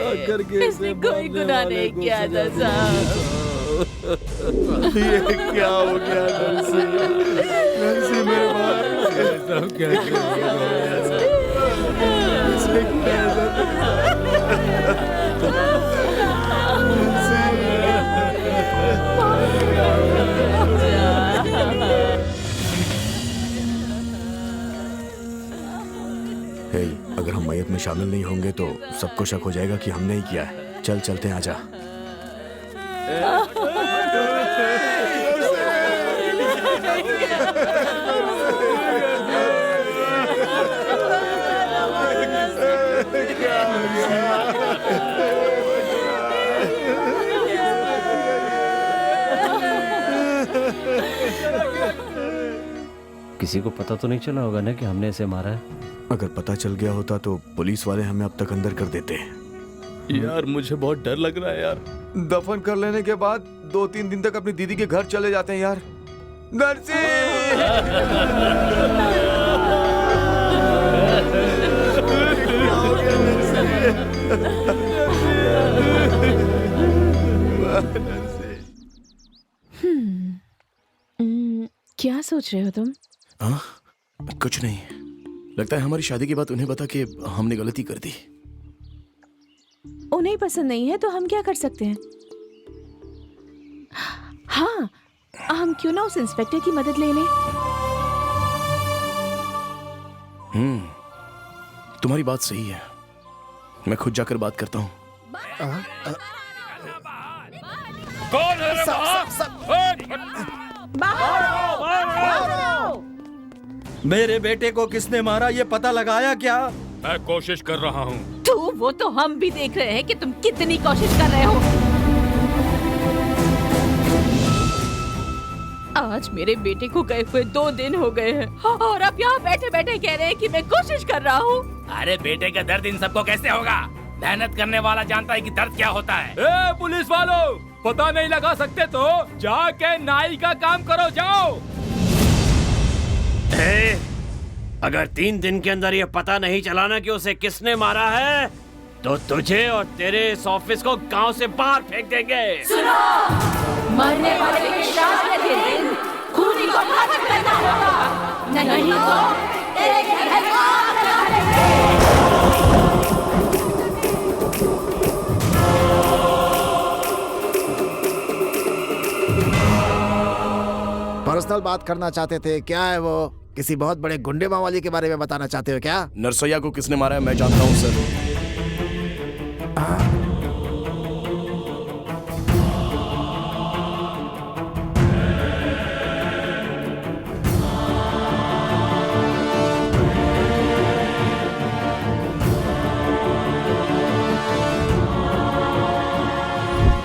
इसने कोई गुनाह नहीं किया था साहब। ये क्या हो गया नरसी? नरसी मेरे भाई सब क्या हे, अगर हम मैयत में शामिल नहीं होंगे तो सबको शक हो जाएगा कि हमने ही किया है। चल चलते हैं, आजा। किसी को पता तो नहीं चला होगा ना कि हमने इसे मारा है? अगर पता चल गया होता तो पुलिस वाले हमें अब तक अंदर कर देते। यार मुझे बहुत डर लग रहा है यार। दफन कर लेने के बाद 2-3 दिन तक अपनी दीदी के घर चले जाते हैं यार। नरसी! क्या सोच रहे हो तुम? हाँ, कुछ नहीं। लगता है हमारी शादी के बाद उन्हें बता कि हमने गलती कर दी। उन्हें पसंद नहीं है तो हम क्या कर सकते हैं? हाँ, हम क्यों ना उस इंस्पेक्टर की मदद ले लें? तुम्हारी बात सही है। मैं खुद जाकर बात करता हूँ। कौन है मेरे बेटे को किसने मारा ये पता लगाया क्या? मैं कोशिश कर रहा हूँ। तो वो तो हम भी देख रहे हैं कि तुम कितनी कोशिश कर रहे हो। आज मेरे बेटे को गए हुए 2 दिन हो गए हैं और अब यहाँ बैठे बैठे कह रहे हैं कि मैं कोशिश कर रहा हूँ। अरे बेटे का दर्द इन सबको कैसे होगा? मेहनत करने वाला जानता है कि दर्द क्या होता है। ए पुलिस वालों, पता नहीं लगा सकते तो जाके नाई का काम करो, जाओ। अगर 3 दिन के अंदर ये पता नहीं चला ना कि उसे किसने मारा है तो तुझे और तेरे इस ऑफिस को गांव से बाहर फेंक देंगे। सुनो, मरने वाले के शादी के दिन खूनी को हत्या करना होगा, नहीं तो तेरे घर में आग लगा देंगे। पर्सनल बात करना चाहते थे, क्या है वो? किसी बहुत बड़े गुंडे मावाली के बारे में बताना चाहते हो क्या? नरसैया को किसने मारा है मैं जानता हूँ सर।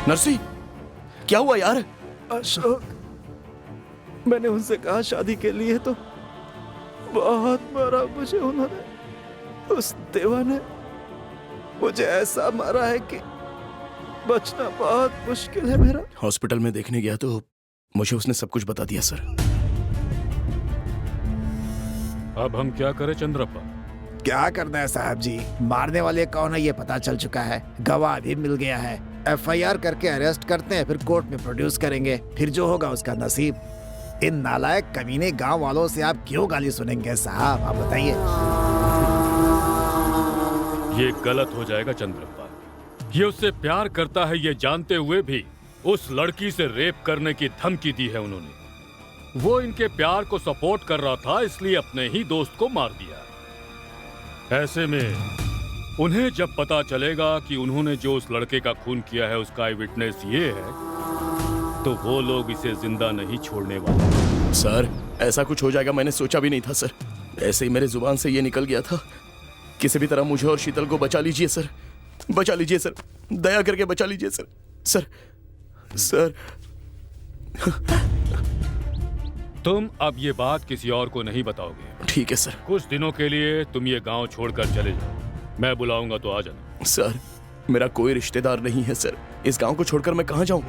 नरसी, क्या हुआ यार? अशोक, मैंने उनसे कहा शादी के लिए तो बहुत मारा मुझे उन्होंने। उस देवा ने मुझे ऐसा मारा है कि बचना बहुत मुश्किल है मेरा। हॉस्पिटल में देखने गया तो मुझे उसने सब कुछ बता दिया सर। अब हम क्या करें चंद्रप्पा? क्या करना है साहब जी, मारने वाले कौन है ये पता चल चुका है, गवाह भी मिल गया है। FIR करके अरेस्ट करते हैं, फिर कोर्ट में प्रोड्यूस करेंगे, फिर जो होगा उसका नसीब। इन नालायक कमीने गांव वालों से आप क्यों गाली सुनेंगे साहब, आप बताइए। ये गलत हो जाएगा चंद्रप्पा। ये उससे प्यार करता है ये जानते हुए भी उस लड़की से रेप करने की धमकी दी है उन्होंने। वो इनके प्यार को सपोर्ट कर रहा था इसलिए अपने ही दोस्त को मार दिया। ऐसे में उन्हें जब पता चलेगा कि उन्होंने जो उस लड़के का खून किया है उसका आई विटनेस ये है तो वो लोग इसे जिंदा नहीं छोड़ने वाले। सर ऐसा कुछ हो जाएगा मैंने सोचा भी नहीं था सर। ऐसे ही मेरे जुबान से ये निकल गया था। किसी भी तरह मुझे और शीतल को बचा लीजिए सर, बचा लीजिए सर। दया करके बचा लीजिए सर। सर सर तुम अब ये बात किसी और को नहीं बताओगे। ठीक है सर। कुछ दिनों के लिए तुम ये गांव छोड़कर चले जाओ। मैं बुलाऊंगा तो आ जाना। सर मेरा कोई रिश्तेदार नहीं है सर, इस गांव को छोड़कर मैं कहाँ जाऊं?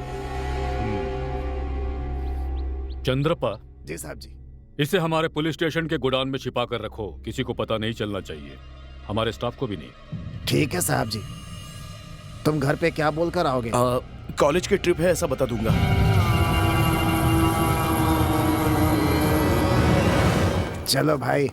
चंद्रप्पा। जी साहब जी। इसे हमारे पुलिस स्टेशन के गोडाउन में छिपा कर रखो, किसी को पता नहीं चलना चाहिए, हमारे स्टाफ को भी नहीं। ठीक है साहब जी। तुम घर पे क्या बोलकर आओगे? कॉलेज की ट्रिप है ऐसा बता दूंगा। चलो भाई,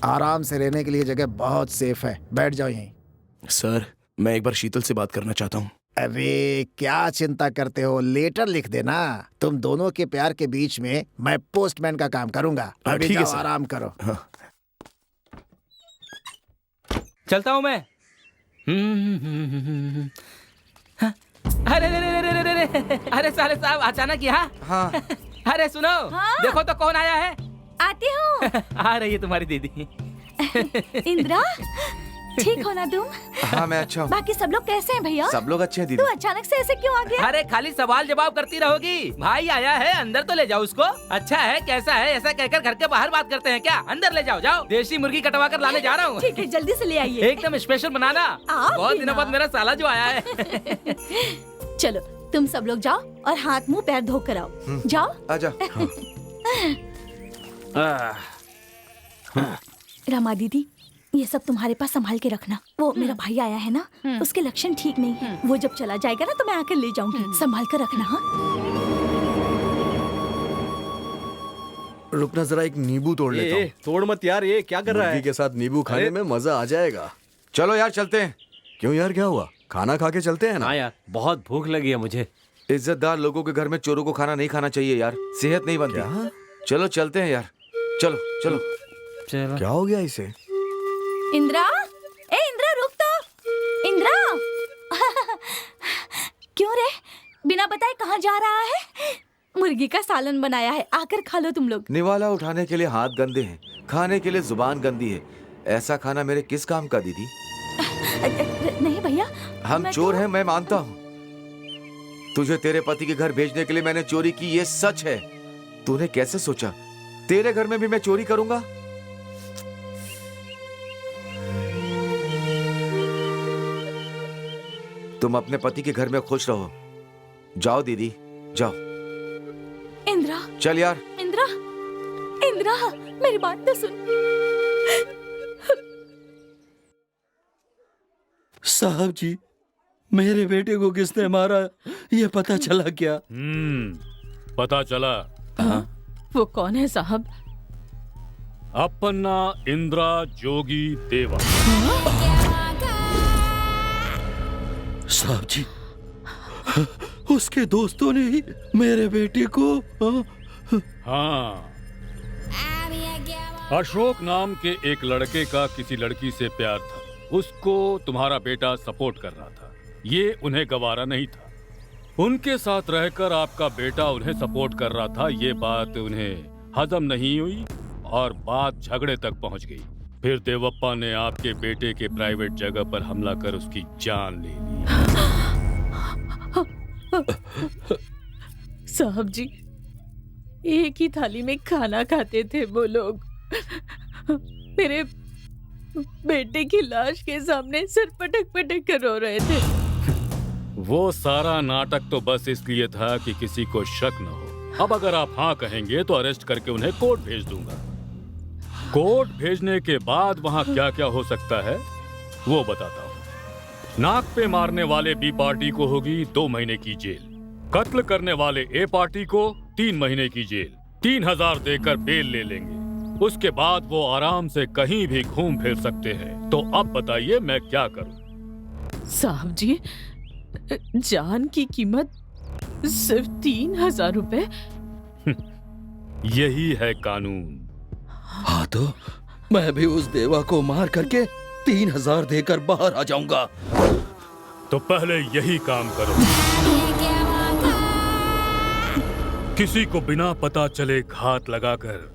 आराम से रहने के लिए जगह बहुत सेफ है, बैठ जाओ यहीं। सर मैं एक बार शीतल से बात करना चाहता हूँ। अरे क्या चिंता करते हो, लेटर लिख देना। तुम दोनों के प्यार के बीच में मैं पोस्टमैन का काम करूंगा। अभी ठीक है जाओ, सर। आराम करो। चलता हूँ मैं। अरे अरे अरे अरे अरे अरे अरे साले साहब अचानक यहाँ। हाँ। अरे सुनो, देखो तो कौन आया है। आती हूँ। आ रही है तुम्हारी दीदी। इंदिरा, ठीक हो ना तुम? हाँ मैं अच्छा हूँ। बाकी सब लोग कैसे हैं भैया? सब लोग अच्छे हैं तू दीदी। अचानक से ऐसे क्यों आ गया? अरे खाली सवाल जवाब करती रहोगी। भाई आया है, अंदर तो ले जाओ उसको। अच्छा है, कैसा है, ऐसा कहकर घर के बाहर बात करते हैं क्या? अंदर ले जाओ, जाओ। देसी मुर्गी कटवा कर लाने जा रहा हूँ। ठीक है, जल्दी से ले आइए। एकदम स्पेशल बनाना। आप बहुत भी दिनों ना। बाद मेरा साला जो आया है। चलो तुम सब लोग जाओ और हाथ मुंह पैर धो कर आओ। जाओ। आजा। रमा दीदी, ये सब तुम्हारे पास संभाल के रखना। वो मेरा भाई आया है ना, उसके लक्षण ठीक नहीं है। वो जब चला जाएगा ना तो मैं आकर ले जाऊंगी। संभाल कर रखना। हाँ? रुकना जरा, एक नींबू तोड़ लेता हूँ। तोड़ मत यार, ये क्या कर रहा मुर्गी है? के साथ नींबू खाने में मजा आ जाएगा। चलो यार चलते हैं। क्यों यार, क्या हुआ? खाना खा के चलते हैं ना। हाँ यार, बहुत भूख लगी है मुझे। इज्जतदार लोगों के घर में चोरों को खाना नहीं खाना चाहिए यार, सेहत नहीं बनती। चलो चलते हैं यार, चलो चलो चलो। क्या हो गया इसे? इंदिरा, ए इंदिरा रुक तो। इंदिरा क्यों रे, बिना बताए कहाँ जा रहा है? मुर्गी का सालन बनाया है, आकर खा लो तुम लोग। निवाला उठाने के लिए हाथ गंदे हैं, खाने के लिए जुबान गंदी है। ऐसा खाना मेरे किस काम का दीदी? नहीं भैया, हम चोर हैं, मैं मानता हूँ। तुझे तेरे पति के घर भेजने के लिए मैंने चोरी की, ये सच है। तूने कैसे सोचा तेरे घर में भी मैं चोरी करूंगा? तुम अपने पति के घर में खुश रहो। जाओ दीदी, जाओ। इंदिरा, चल यार। इंदिरा, इंदिरा मेरी बात तो सुन। साहब जी, मेरे बेटे को किसने मारा ये पता चला क्या? पता चला। वो कौन है साहब? अपना इंदिरा जोगी देवा। साहब जी, उसके दोस्तों ने ही मेरे बेटे को। हाँ, अशोक नाम के एक लड़के का किसी लड़की से प्यार था, उसको तुम्हारा बेटा सपोर्ट कर रहा था। ये उन्हें गवारा नहीं था। उनके साथ रहकर आपका बेटा उन्हें सपोर्ट कर रहा था, ये बात उन्हें हजम नहीं हुई और बात झगड़े तक पहुंच गई। फिर देवप्पा ने आपके बेटे के प्राइवेट जगह पर हमला कर उसकी जान ले ली। साहब जी, एक ही थाली में खाना खाते थे वो लोग। मेरे बेटे की लाश के सामने सिर पटक पटक कर रो रहे थे। वो सारा नाटक तो बस इसलिए था कि किसी को शक न हो। अब अगर आप हाँ कहेंगे तो अरेस्ट करके उन्हें कोर्ट भेज दूंगा। कोर्ट भेजने के बाद वहाँ क्या क्या हो सकता है वो बताता हूँ। नाक पे मारने वाले बी पार्टी को होगी 2 महीने की जेल, कत्ल करने वाले ए पार्टी को 3 महीने की जेल, 3000 देकर बेल ले लेंगे। उसके बाद वो आराम से कहीं भी घूम फिर सकते हैं। तो अब बताइए मैं क्या करूं? साहब जी, जान की कीमत सिर्फ 3000 रुपए। यही है कानून। हाँ तो मैं भी उस देवा को मार करके 3000 देकर बाहर आ जाऊंगा। तो पहले यही काम करो। किसी को बिना पता चले घात लगाकर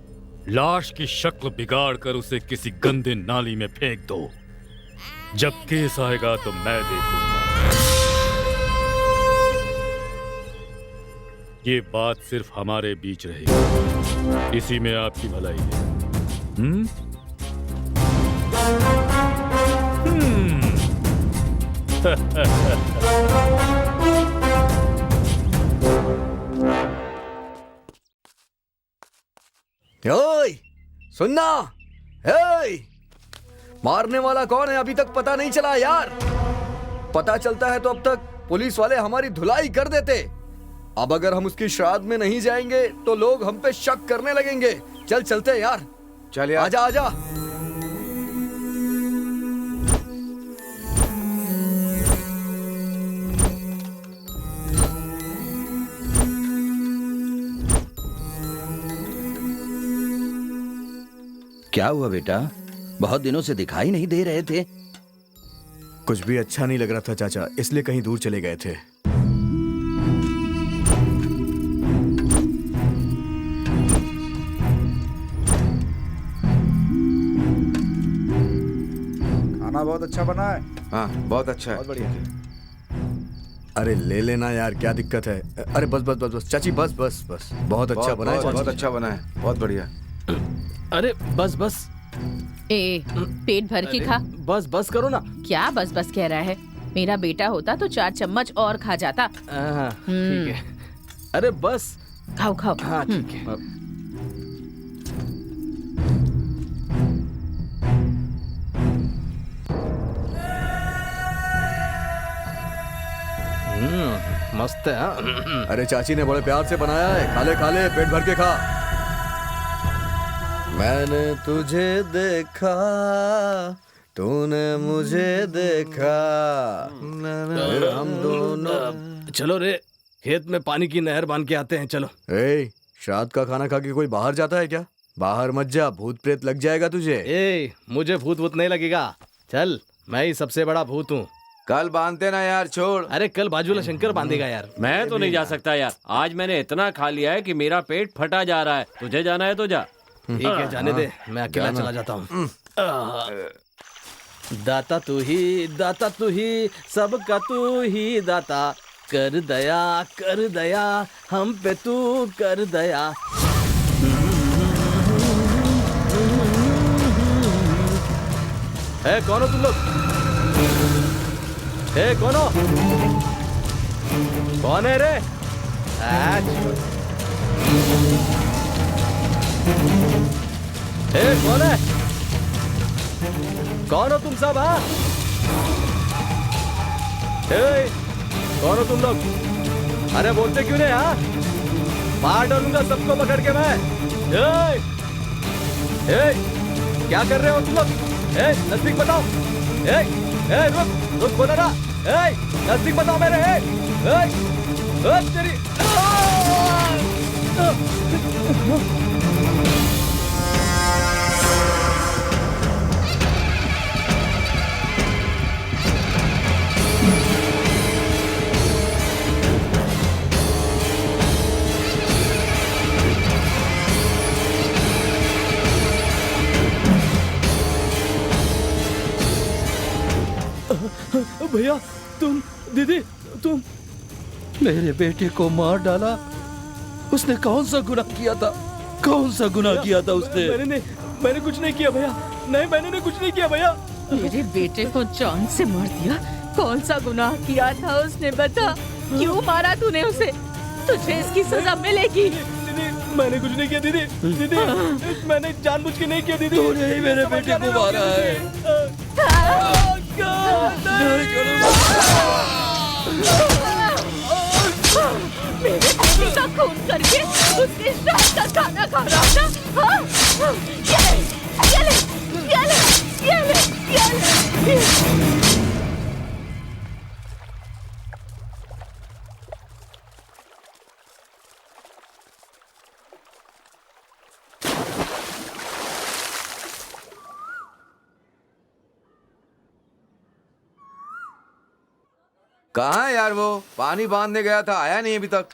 लाश की शक्ल बिगाड़ कर उसे किसी गंदे नाली में फेंक दो। जब केस आएगा तो मैं देखूंगा। ये बात सिर्फ हमारे बीच रहेगी, इसी में आपकी भलाई है। हम्म? ओए, सुनना। ओए, मारने वाला कौन है अभी तक पता नहीं चला यार। पता चलता है तो अब तक पुलिस वाले हमारी धुलाई कर देते। अब अगर हम उसकी श्राद्ध में नहीं जाएंगे तो लोग हम पे शक करने लगेंगे। चल चलते हैं यार। चल यार। आजा आजा। क्या हुआ बेटा? बहुत दिनों से दिखाई नहीं दे रहे थे। कुछ भी अच्छा नहीं लग रहा था चाचा, इसलिए कहीं दूर चले गए थे। खाना बहुत अच्छा बना है। हाँ बहुत अच्छा है। बहुत बढ़िया। अरे ले लेना यार, क्या दिक्कत है। अरे बस बस बस बस चाची, बस बस बस। बहुत अच्छा बना है। बहुत अच्छा बना है, बहुत बढ़िया। अरे बस बस। ए, पेट भर के खा। बस बस करो ना। क्या बस बस कह रहा है? मेरा बेटा होता तो 4 चम्मच और खा जाता। ठीक है। अरे बस खाओ खाओ। हाँ ठीक है। मस्त है। हाँ? अरे चाची ने बड़े प्यार से बनाया है। खा ले पेट भर के खा। मैंने तुझे देखा, तूने मुझे देखा, फिर हम दोनों। चलो रे, खेत में पानी की नहर बांध के आते हैं। चलो। श्राद्ध का खाना खा के कोई बाहर जाता है क्या? बाहर मत जा, भूत प्रेत लग जाएगा तुझे। मुझे भूत वूत नहीं लगेगा। चल, मैं ही सबसे बड़ा भूत हूँ। कल बांधते ना यार, छोड़। अरे कल बाजूला शंकर बांधेगा यार। मैं तो नहीं जा सकता यार। आज मैंने इतना खा लिया है कि मेरा पेट फटा जा रहा है। तुझे जाना है तो जा। ठीक है, जाने दे, मैं अकेला चला जाता हूँ। दाता तू ही सबका तू ही दाता। कर दया हम पे तू कर दया। है कौन हो तुम लोग? कौन हो? कौन है रे? कौन है? कौन हो तुम सब? हाँ, कौन हो तुम लोग? अरे बोलते क्यों नहीं? हाँ, मार डालूंगा सबको पकड़ के मैं। क्या कर रहे हो तुम लोग? नजदीक बताओ। रुक बोला ना। नजदीक बताओ मेरे। तेरी भैया, तुम, दीदी, तुम मेरे बेटे को मार डाला। उसने कौन सा गुनाह किया था? कौन सा गुनाह किया था उसने? मैंने कुछ नहीं किया भैया। नहीं, मैंने कुछ नहीं किया भैया। मेरे बेटे को जान से मार दिया। कौन सा गुनाह किया था उसने? बता, क्यों मारा तूने उसे? तुझे इसकी सजा मिलेगी। दीदी, मैंने कुछ नहीं किया। दीदी, मैंने जानबूझ के नहीं किया। दीदी, तूने ही मेरे बेटे को मारा है। मेरे बेटे का खून करके उसके श्राद्ध का खाना खा रहा था। हाँ? ये ले। कहाँ है यार वो? पानी बांधने गया था, आया नहीं अभी तक।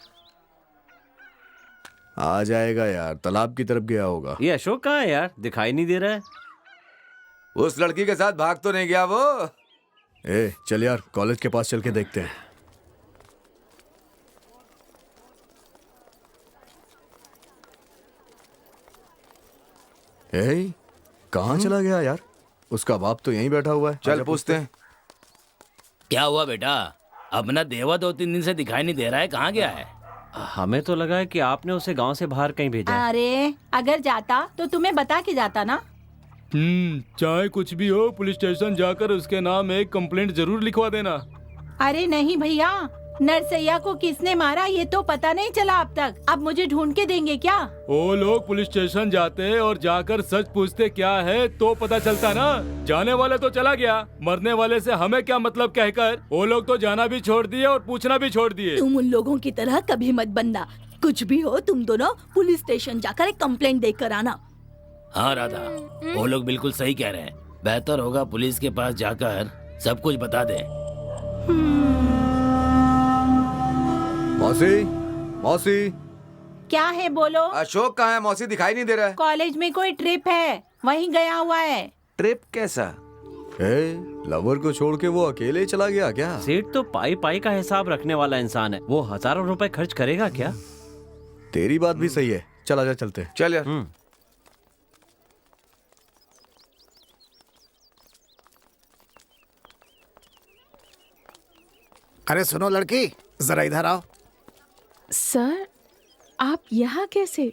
आ जाएगा यार, तालाब की तरफ गया होगा। ये अशोक कहाँ है यार? दिखाई नहीं दे रहा है। उस लड़की के साथ भाग तो नहीं गया वो? चल यार, कॉलेज के पास चल के देखते हैं। कहाँ चला गया यार? उसका बाप तो यहीं बैठा हुआ है। चल पूछते हैं। क्या हुआ बेटा? अपना देवा 2-3 दिन से दिखाई नहीं दे रहा है, कहाँ गया है? हमें तो लगा है कि आपने उसे गांव से बाहर कहीं भेजा है। अरे अगर जाता तो तुम्हें बता के जाता ना। चाहे कुछ भी हो, पुलिस स्टेशन जाकर उसके नाम एक कंप्लेंट जरूर लिखवा देना। अरे नहीं भैया, नरसैया को किसने मारा ये तो पता नहीं चला अब तक। अब मुझे ढूंढ के देंगे क्या? वो लोग पुलिस स्टेशन जाते और जाकर सच पूछते क्या है तो पता चलता ना। जाने वाले तो चला गया, मरने वाले से हमें क्या मतलब कहकर वो लोग तो जाना भी छोड़ दिए और पूछना भी छोड़ दिए। तुम उन लोगों की तरह कभी मत बनना। कुछ भी हो तुम दोनों पुलिस स्टेशन जाकर एक कंप्लेंट देकर आना। हाँ राधा, वो लोग बिल्कुल सही कह रहे हैं। बेहतर होगा पुलिस के पास जाकर सब कुछ बता दे। मौसी, मौसी। क्या है बोलो? अशोक कहाँ है? मौसी दिखाई नहीं दे रहा है। कॉलेज में कोई ट्रिप है, वहीं गया हुआ है। ट्रिप कैसा? लवर को छोड़ के वो अकेले चला गया क्या? सेठ तो पाई पाई का हिसाब रखने वाला इंसान है, वो हजारों रुपए खर्च करेगा क्या? तेरी बात भी सही है। चल आजा चलते हैं। चल यार। अरे सुनो लड़की, जरा इधर आओ। सर, आप यहाँ कैसे?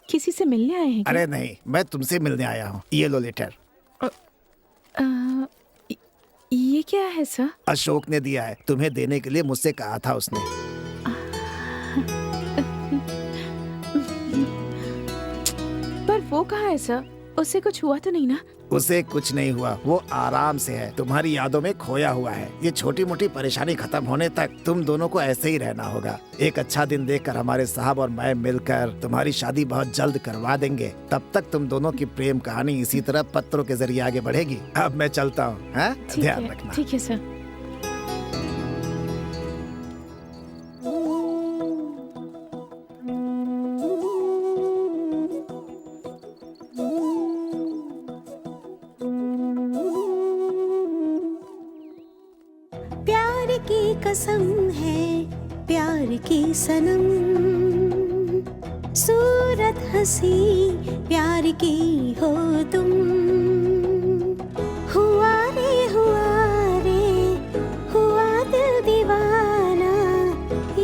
किसी से मिलने आए हैं क्या? अरे नहीं, मैं तुमसे मिलने आया हूँ। ये लो लेटर। ये क्या है सर? अशोक ने दिया है, तुम्हें देने के लिए मुझसे कहा था उसने। पर वो कहाँ है सर? उससे कुछ हुआ तो नहीं ना? उसे कुछ नहीं हुआ, वो आराम से है, तुम्हारी यादों में खोया हुआ है। ये छोटी मोटी परेशानी खत्म होने तक तुम दोनों को ऐसे ही रहना होगा। एक अच्छा दिन देखकर हमारे साहब और मैं मिलकर तुम्हारी शादी बहुत जल्द करवा देंगे। तब तक तुम दोनों की प्रेम कहानी इसी तरह पत्रों के जरिए आगे बढ़ेगी। अब मैं चलता हूँ, ध्यान रखना। ठीक है सर। कसम है प्यार की सनम, सूरत हंसी प्यार की हो तुम। हुआ रे हुआ दिल दीवाना,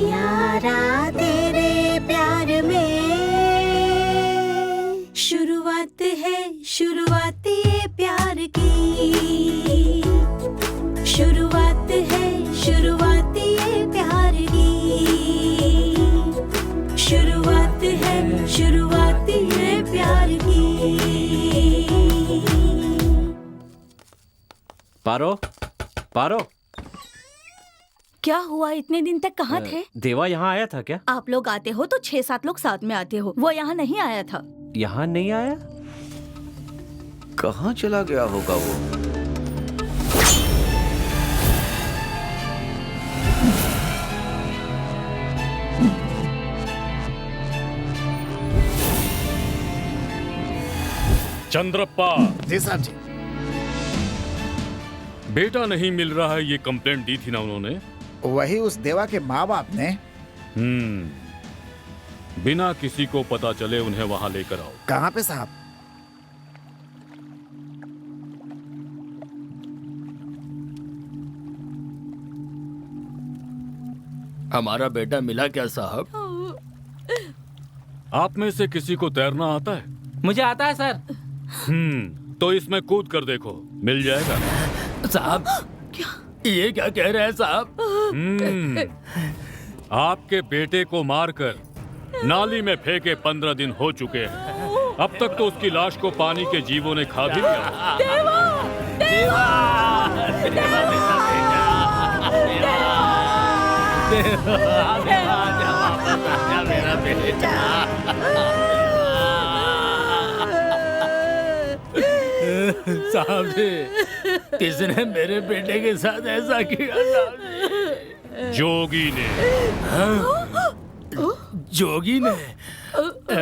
यारा तेरे प्यार में। शुरुआत है शुरुआत ये प्यार की, शुरुआत है शुरुआत ये प्यार की, शुरुआत है शुरुआत ये प्यार की। पारो, पारो। क्या हुआ? इतने दिन तक कहाँ थे? देवा यहाँ आया था क्या? आप लोग आते हो तो 6-7 लोग साथ में आते हो, वो यहाँ नहीं आया था। यहाँ नहीं आया? कहाँ चला गया होगा वो? चंद्रप्पा। जी साहब जी। बेटा नहीं मिल रहा है, ये कंप्लेंट दी थी ना उन्होंने? वही उस देवा के माँ बाप ने। बिना किसी को पता चले उन्हें वहां लेकर आओ। कहाँ पे साहब? हमारा बेटा मिला क्या साहब? आप में से किसी को तैरना आता है? मुझे आता है सर। तो इसमें कूद कर देखो, मिल जाएगा। साहब ये क्या कह रहे हैं साहब? आपके बेटे को मारकर नाली में फेंके 15 दिन हो चुके हैं। अब तक तो उसकी लाश को पानी के जीवों ने खा भी लिया। देवा, देवा, देवा, मेरा बेटा। साहब जी, किसने मेरे बेटे के साथ ऐसा किया? जोगी ने। जोगी ने?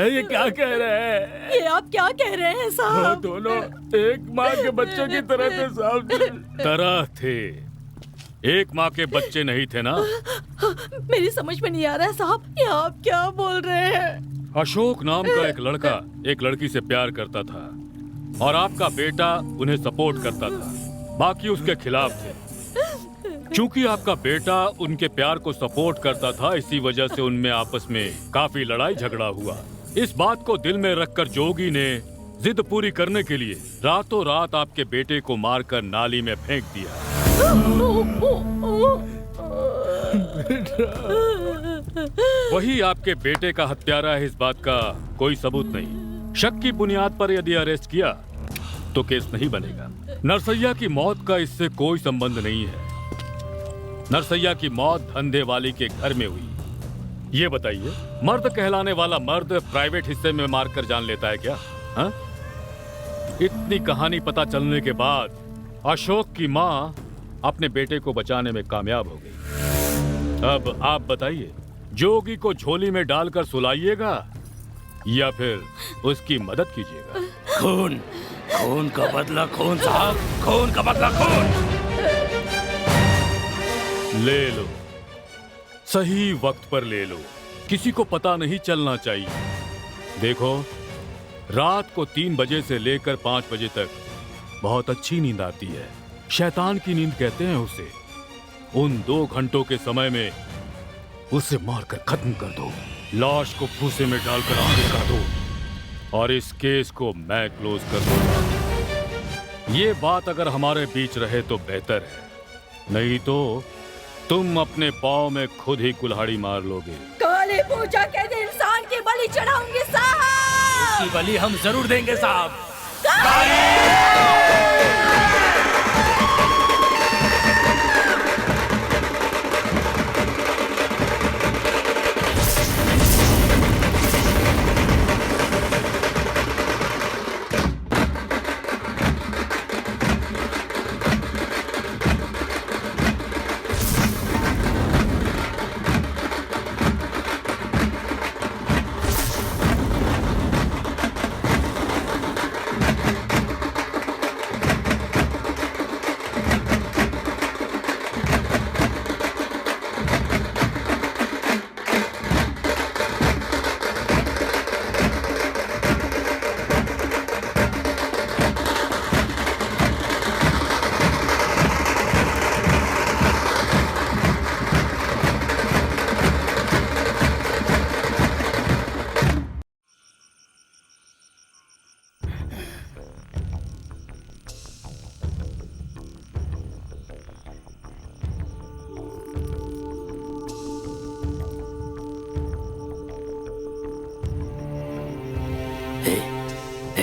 ये क्या कह रहे हैं? ये आप क्या कह रहे हैं साहब? वो दोनों एक माँ के बच्चों की तरह थे साहब। तरह थे, एक माँ के बच्चे नहीं थे ना? मेरी समझ में नहीं आ रहा है साहब, ये आप क्या बोल रहे हैं? अशोक नाम का एक लड़का एक लड़की से प्यार करता था। और आपका बेटा उन्हें सपोर्ट करता था, बाकी उसके खिलाफ थे। क्योंकि आपका बेटा उनके प्यार को सपोर्ट करता था, इसी वजह से उनमें आपस में काफी लड़ाई झगड़ा हुआ। इस बात को दिल में रखकर जोगी ने जिद पूरी करने के लिए रातों रात आपके बेटे को मारकर नाली में फेंक दिया। वही आपके बेटे का हत्यारा है, इस बात का कोई सबूत नहीं। शक की बुनियाद पर यदि अरेस्ट किया तो केस नहीं बनेगा। नरसैया की मौत का इससे कोई संबंध नहीं है। नरसैया की मौत धंधे वाली के घर में हुई। ये बताइए, मर्द कहलाने वाला मर्द प्राइवेट हिस्से में मारकर जान लेता है क्या? हा? इतनी कहानी पता चलने के बाद अशोक की माँ अपने बेटे को बचाने में कामयाब हो गई। अब आप बताइए, जोगी को झोली में डालकर सुलाइएगा या फिर उसकी मदद कीजिएगा? खून, खून का बदला खून साहब, खून का बदला खून। ले लो, सही वक्त पर ले लो, किसी को पता नहीं चलना चाहिए। देखो, रात को 3 बजे से लेकर 5 बजे तक बहुत अच्छी नींद आती है, शैतान की नींद कहते हैं उसे। उन 2 घंटों के समय में उसे मारकर खत्म कर दो, लाश को भूसे में डालकर आगे कर दो और इस केस को मैं क्लोज कर दूंगा। ये बात अगर हमारे बीच रहे तो बेहतर है, नहीं तो तुम अपने पाँव में खुद ही कुल्हाड़ी मार लोगे। काली पूजा के दिन इंसान की बलि चढ़ाऊंगी साहब। उसकी बलि हम जरूर देंगे साहब।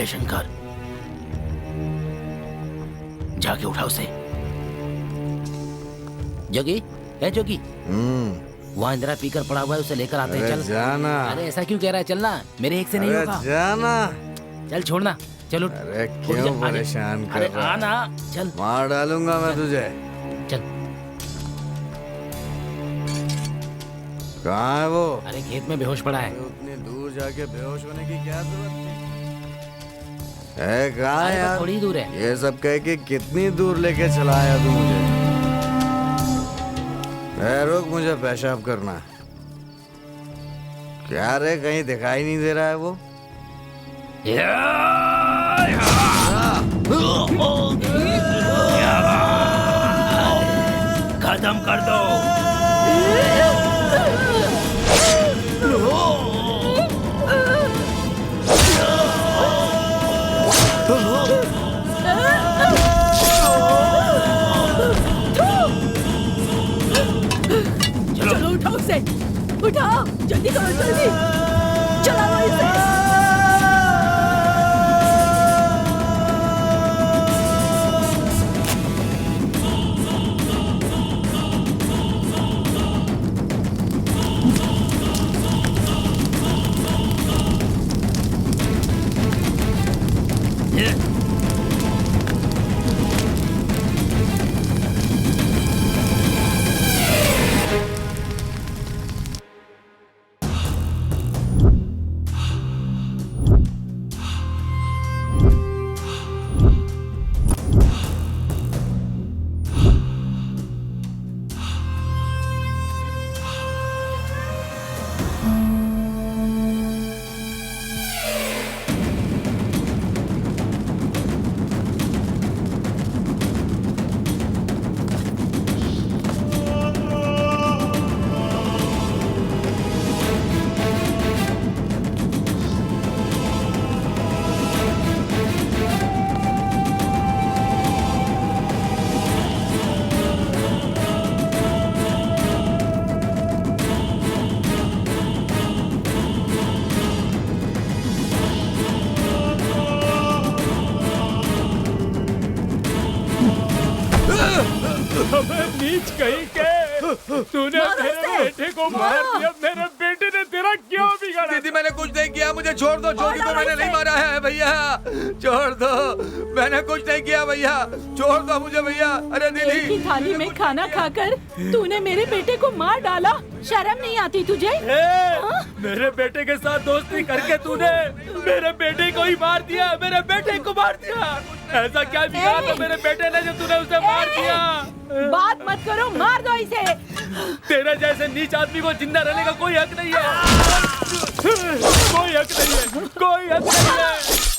शंकर, जाके उठा उसे। जोगी, है जोगी, वहाँ इंदिरा पीकर पड़ा हुआ है, उसे लेकर आते हैं। चल जाना। अरे ऐसा क्यों कह रहा है? चलना, मेरे एक से नहीं होगा। जाना। चल छोड़ना, चलो। अरे क्यों परेशान कर अरे रहा है? आना, चल। मार डालूंगा मैं तुझे। चल। कहाँ है वो? अरे खेत में बेहोश पड़ा है। उतनी दूर जाके बेहोश होने की क्या जरूरत थी? कहाँ है यार? थोड़ी दूर है। ये सब कह के कितनी दूर लेके चला आया तू मुझे? रुक, मुझे पेशाब करना है। क्या रे, कहीं दिखाई नहीं दे रहा है वो? खत्म कर दो। चलो उठाओ उसे, उठाओ, जल्दी करो, जल्दी चलाओ इसे। नीच कहीं के तूने मेरे बेटे को मार दिया। मेरे बेटे ने तेरा क्यों बिगाड़ा? दीदी मैंने कुछ नहीं किया, मुझे छोड़ दो। ज्योति को मैंने नहीं मारा है भैया, छोड़ दो। मैंने कुछ नहीं किया भैया, छोड़ दो मुझे भैया। अरे दीदी, एक ही थाली में खाना खाकर तूने मेरे बेटे को मार डाला, शर्म नहीं आती तुझे? मेरे बेटे के साथ दोस्ती करके तूने मेरे बेटे को ही मार दिया। मेरे बेटे को मार दिया। ऐसा क्या बिगाड़ा था मेरे बेटे ने जो तूने उसे मार दिया? बात मत करो, मार दो इसे। तेरे जैसे नीच आदमी को जिंदा रहने का कोई हक नहीं है। कोई हक नहीं है, कोई हक नहीं है।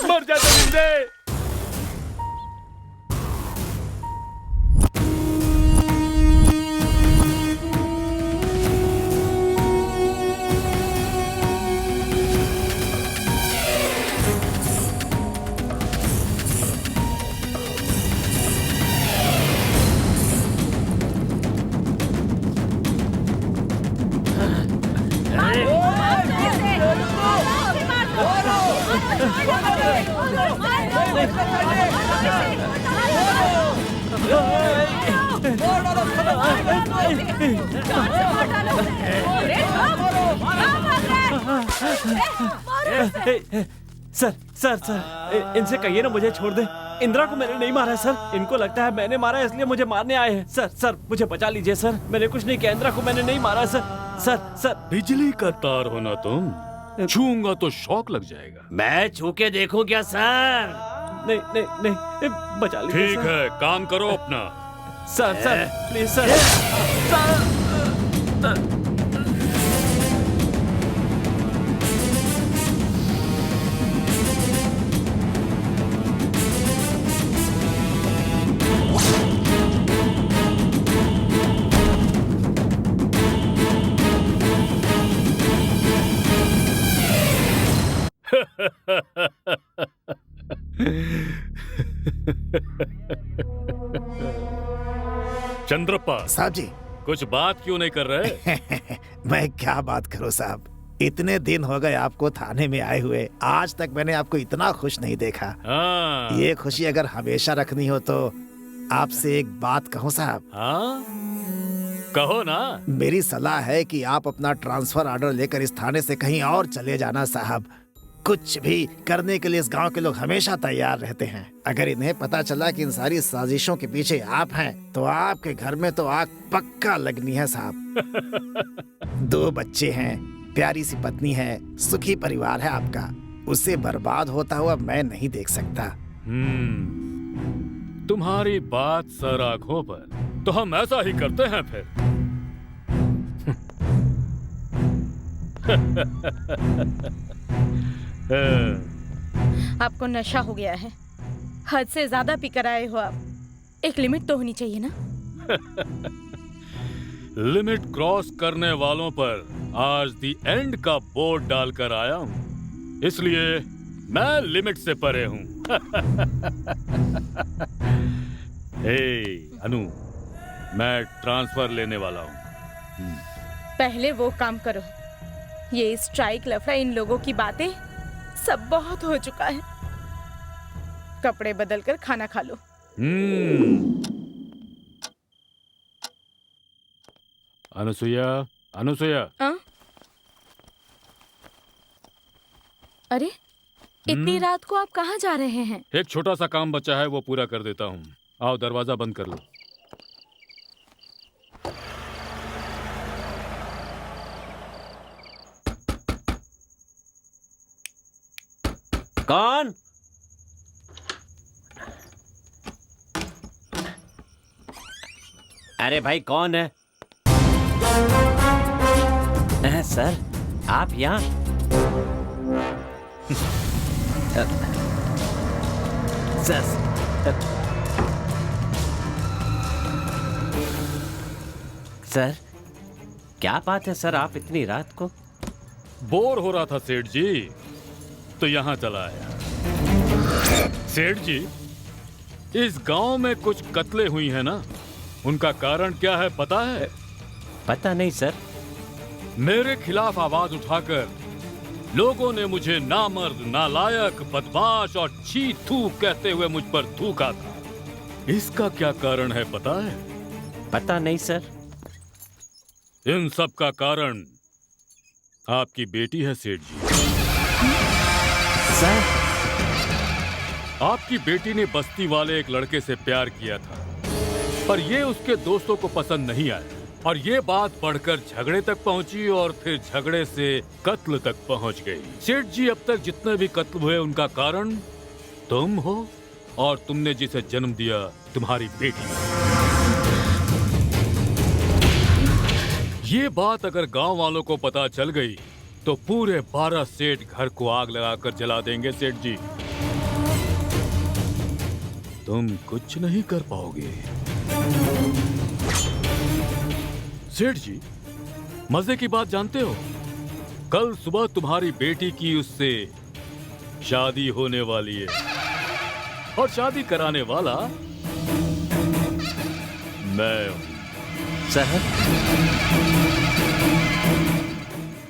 मर जा दरिंदे। सर सर सर, इनसे कहिए ना मुझे छोड़ दे। इंदिरा को मैंने नहीं मारा है सर। इनको लगता है मैंने मारा है इसलिए मुझे मारने आए हैं। सर सर मुझे बचा लीजिए सर, मैंने कुछ नहीं किया। इंदिरा को मैंने नहीं मारा सर। सर सर बिजली का तार होना तुम, छूंगा तो शौक लग जाएगा। मैं छू के देखूं क्या सर? नहीं नहीं नहीं, बचा लीजिए। ठीक है, काम करो अपना। Sir sir please sir. Chandrappa साहब जी, कुछ बात क्यों नहीं कर रहे? मैं क्या बात करूं साहब, इतने दिन हो गए आपको थाने में आए हुए, आज तक मैंने आपको इतना खुश नहीं देखा। ये खुशी अगर हमेशा रखनी हो तो आपसे एक बात कहूं साहब। कहो ना। मेरी सलाह है कि आप अपना ट्रांसफर ऑर्डर लेकर इस थाने से कहीं और चले जाना साहब। कुछ भी करने के लिए इस गांव के लोग हमेशा तैयार रहते हैं। अगर इन्हें पता चला कि इन सारी साजिशों के पीछे आप हैं, तो आपके घर में तो आग पक्का लगनी है साहब। 2 बच्चे हैं, प्यारी सी पत्नी है, सुखी परिवार है आपका। उसे बर्बाद होता हुआ मैं नहीं देख सकता। तुम्हारी बात सर आंखों पर, तो हम ऐसा ही करते हैं फिर। आपको नशा हो गया है, हद से ज्यादा पीकर आए हो आप। एक लिमिट तो होनी चाहिए ना। लिमिट क्रॉस करने वालों पर आज दी एंड का बोर्ड डालकर आया हूँ, इसलिए मैं लिमिट से परे हूँ। हे अनु, मैं ट्रांसफर लेने वाला हूँ। पहले वो काम करो। ये स्ट्राइक लफड़ा, इन लोगों की बातें सब बहुत हो चुका है। कपड़े बदल कर खाना खा लो। अनुसुया, अनुसुया। अरे इतनी रात को आप कहाँ जा रहे हैं? एक छोटा सा काम बचा है, वो पूरा कर देता हूँ। आओ, दरवाजा बंद कर लो। कौन? अरे भाई कौन है? सर आप यहाँ? सर क्या बात है सर, आप इतनी रात को? बोर हो रहा था सेठ जी, तो यहाँ चला आया। सेठ जी, इस गांव में कुछ कत्लें हुई हैं ना, उनका कारण क्या है पता है? पता नहीं सर। मेरे खिलाफ आवाज उठाकर लोगों ने मुझे नामर्द, नालायक, बदमाश और छी थू कहते हुए मुझ पर थूका था। इसका क्या कारण है पता है? पता नहीं सर। इन सब का कारण आपकी बेटी है सेठ जी। सर, आपकी बेटी ने बस्ती वाले एक लड़के से प्यार किया था, पर ये उसके दोस्तों को पसंद नहीं आया और ये बात बढ़कर झगड़े तक पहुंची और फिर झगड़े से कत्ल तक पहुंच गई। सेठ जी, अब तक जितने भी कत्ल हुए उनका कारण तुम हो और तुमने जिसे जन्म दिया तुम्हारी बेटी। ये बात अगर गांव वालों को पता चल गई तो पूरे 12 सेठ घर को आग लगाकर जला देंगे सेठ जी। तुम कुछ नहीं कर पाओगे। सेठ जी, मजे की बात जानते हो, कल सुबह तुम्हारी बेटी की उससे शादी होने वाली है और शादी कराने वाला मैं हूं। सर,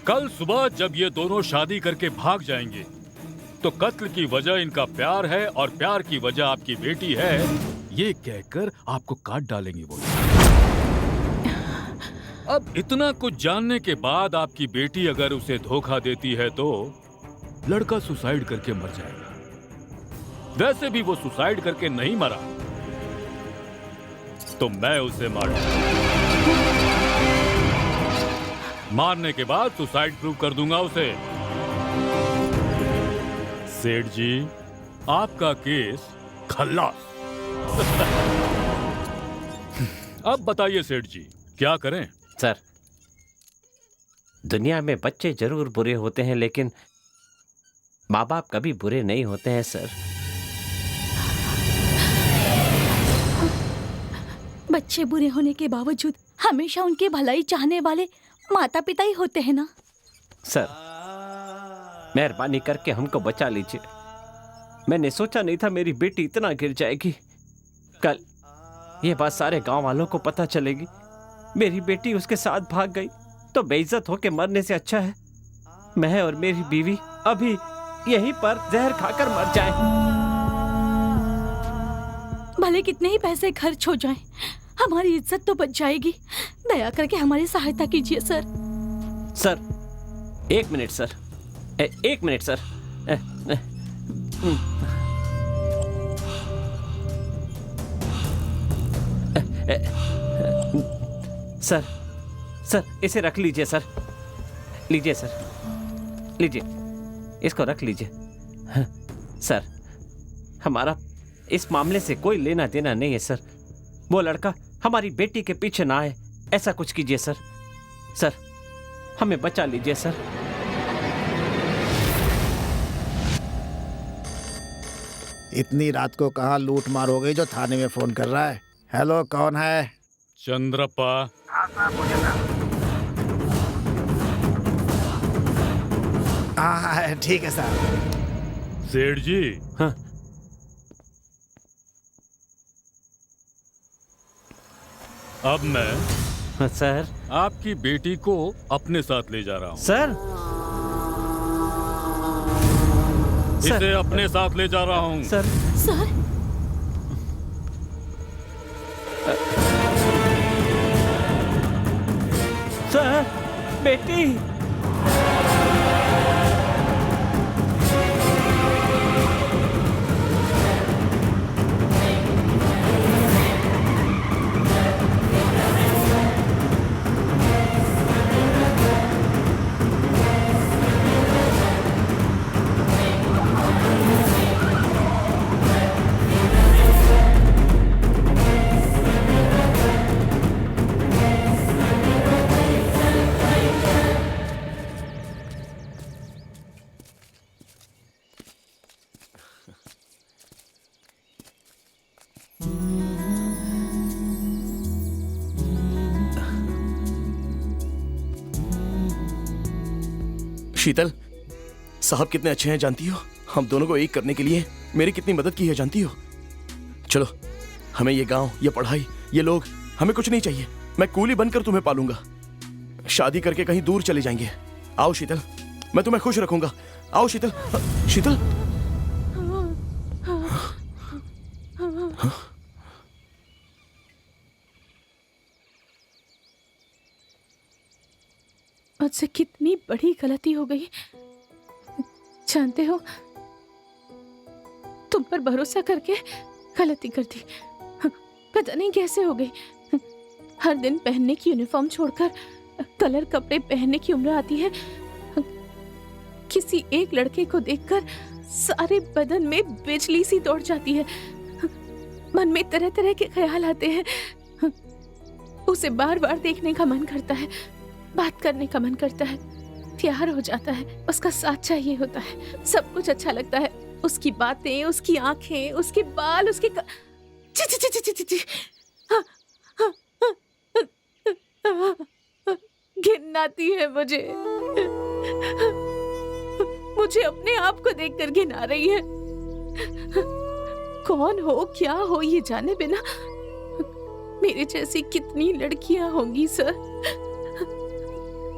कल सुबह जब ये दोनों शादी करके भाग जाएंगे तो कत्ल की वजह इनका प्यार है और प्यार की वजह आपकी बेटी है, ये कहकर आपको काट डालेंगे वो। अब इतना कुछ जानने के बाद आपकी बेटी अगर उसे धोखा देती है तो लड़का सुसाइड करके मर जाएगा। वैसे भी वो सुसाइड करके नहीं मरा तो मैं उसे मार दूंगा। मारने के बाद सुसाइड प्रूव कर दूंगा उसे। सेठ जी, आपका केस खल्लास। अब बताइए सेठ जी, क्या करें? सर, दुनिया में बच्चे जरूर बुरे होते हैं लेकिन माँ बाप कभी बुरे नहीं होते हैं सर। बच्चे बुरे होने के बावजूद हमेशा उनकी भलाई चाहने वाले माता पिता ही होते हैं ना। सर, मेहरबानी करके हमको बचा लीजिए। मैंने सोचा नहीं था मेरी बेटी इतना गिर जाएगी। कल ये बात सारे गांव वालों को पता चलेगी, मेरी बेटी उसके साथ भाग गई तो बेइज्जत होके मरने से अच्छा है मैं और मेरी बीवी अभी यहीं पर जहर खाकर मर जाएं। भले कितने ही पैसे खर्च हो जाएं, हमारी इज्जत तो बच जाएगी। दया करके हमारी सहायता कीजिए sir. Sir, 1 minute sir, 1 minute sir. Sir, sir इसे रख लीजिए सर। लीजिए सर, लीजिए, इसको रख लीजिए। सर, हमारा इस मामले से कोई लेना देना नहीं है सर। वो लड़का हमारी बेटी के पीछे ना आए, ऐसा कुछ कीजिए सर। सर, हमें बचा लीजिए सर। इतनी रात को कहाँ लूट मार हो गई जो थाने में फोन कर रहा है? हेलो, कौन है? चंद्रप्पा। हाँ, ठीक है सर। सेठ जी। हाँ। अब मैं सर आपकी बेटी को अपने साथ ले जा रहा हूँ। सर, इसे अपने साथ ले जा रहा हूँ। सर, सर, सर, बेटी। शीतल, साहब कितने अच्छे हैं जानती हो? हम दोनों को एक करने के लिए मेरी कितनी मदद की है जानती हो? चलो, हमें ये गांव, ये पढ़ाई, ये लोग, हमें कुछ नहीं चाहिए। मैं कूली बनकर तुम्हें पालूंगा। शादी करके कहीं दूर चले जाएंगे। आओ शीतल, मैं तुम्हें खुश रखूंगा। आओ शीतल। शीतल, मुझसे कितनी बड़ी गलती हो गई। जानते हो, तुम पर भरोसा करके गलती कर दी। पता नहीं कैसे हो गई। हर दिन पहनने की यूनिफॉर्म छोड़कर कलर कपड़े पहनने की उम्र आती है। किसी एक लड़के को देखकर सारे बदन में बिजली सी दौड़ जाती है। मन में तरह तरह के ख्याल आते हैं। उसे बार बार देखने का मन करता है, बात करने का मन करता है, प्यार हो जाता है, उसका साथ चाहिए होता है, सब कुछ अच्छा लगता है। उसकी बातें, उसकी आंखें, उसके बाल, उसके ची ची ची ची ची ची। घिन आती है मुझे। मुझे अपने आप को देखकर घिन आ रही है। कौन हो, क्या हो, ये जाने बिना मेरे जैसी कितनी लड़कियां होंगी सर,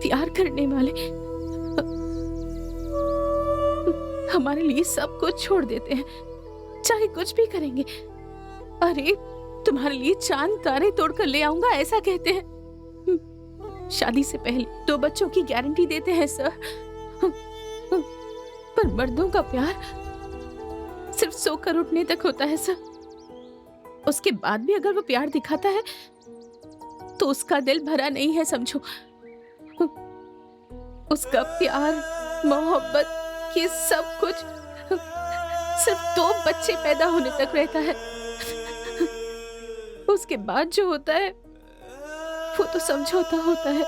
प्यार करने वाले हमारे लिए सब कुछ छोड़ देते हैं, चाहे कुछ भी करेंगे। अरे तुम्हारे लिए चांद तारे तोड़कर ले आऊंगा ऐसा कहते हैं। शादी से पहले 2 बच्चों की गारंटी देते हैं सर, पर मर्दों का प्यार सिर्फ सोकर उठने तक होता है सर। उसके बाद भी अगर वो प्यार दिखाता है तो उसका दिल भरा नहीं है समझो। उसका प्यार, मोहब्बत, ये सब कुछ सिर्फ 2 बच्चे पैदा होने तक रहता है। उसके बाद जो होता है वो तो समझौता होता है,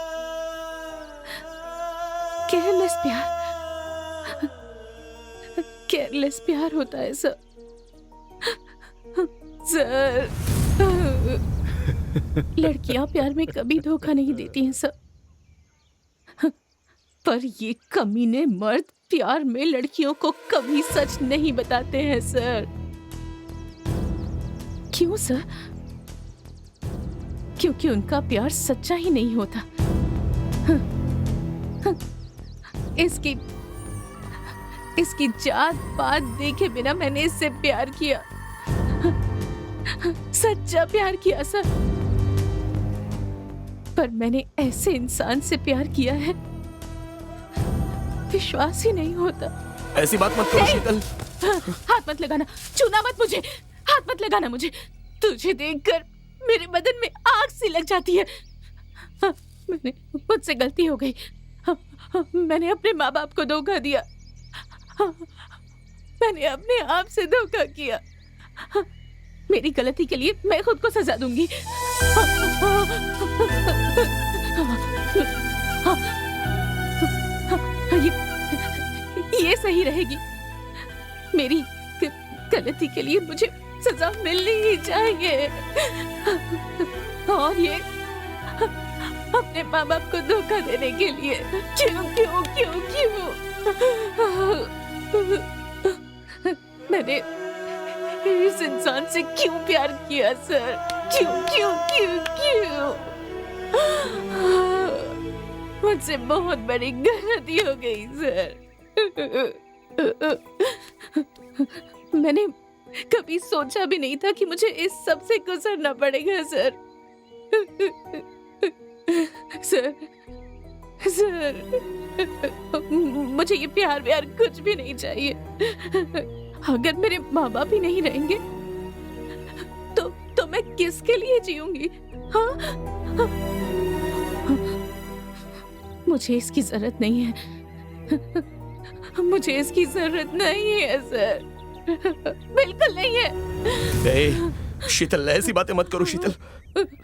केयरलेस प्यार, केयरलेस प्यार होता है सर। सर, लड़कियां प्यार में कभी धोखा नहीं देती हैं सर, पर ये कमीने मर्द प्यार में लड़कियों को कभी सच नहीं बताते हैं सर। क्यों सर? क्योंकि उनका प्यार सच्चा ही नहीं होता। इसकी जात पात देखे बिना मैंने इससे प्यार किया, सच्चा प्यार किया सर। पर मैंने ऐसे इंसान से प्यार किया है, विश्वास ही नहीं होता। ऐसी बात मत करो शीतल। हाथ मत लगाना, छूना मत मुझे, हाथ मत लगाना मुझे। तुझे देखकर मेरे बदन में आग सी लग जाती है। मुझसे गलती हो गई। मैंने अपने माँ बाप को धोखा दिया, मैंने अपने आप से धोखा किया। मेरी गलती के लिए मैं खुद को सजा दूंगी। ये सही रहेगी। मेरी गलती के लिए मुझे सजा मिलनी ही चाहिए। और ये अपने माँ बाप को धोखा देने के लिए क्यों क्यों क्यों क्यों? मैंने इस इंसान से क्यों प्यार किया सर? क्यों क्यों क्यों क्यों? मुझसे बहुत बड़ी गलती हो गई सर। मैंने कभी सोचा भी नहीं था कि मुझे इस सब से गुजरना पड़ेगा सर। सर, मुझे ये प्यार व्यार कुछ भी नहीं चाहिए। अगर मेरे माँ बाप ही नहीं रहेंगे तो मैं किसके लिए जीऊंगी? हाँ? मुझे इसकी जरूरत नहीं है। मुझे इसकी जरूरत नहीं है सर, बिल्कुल नहीं है। शीतल, ऐसी बातें मत करो शीतल।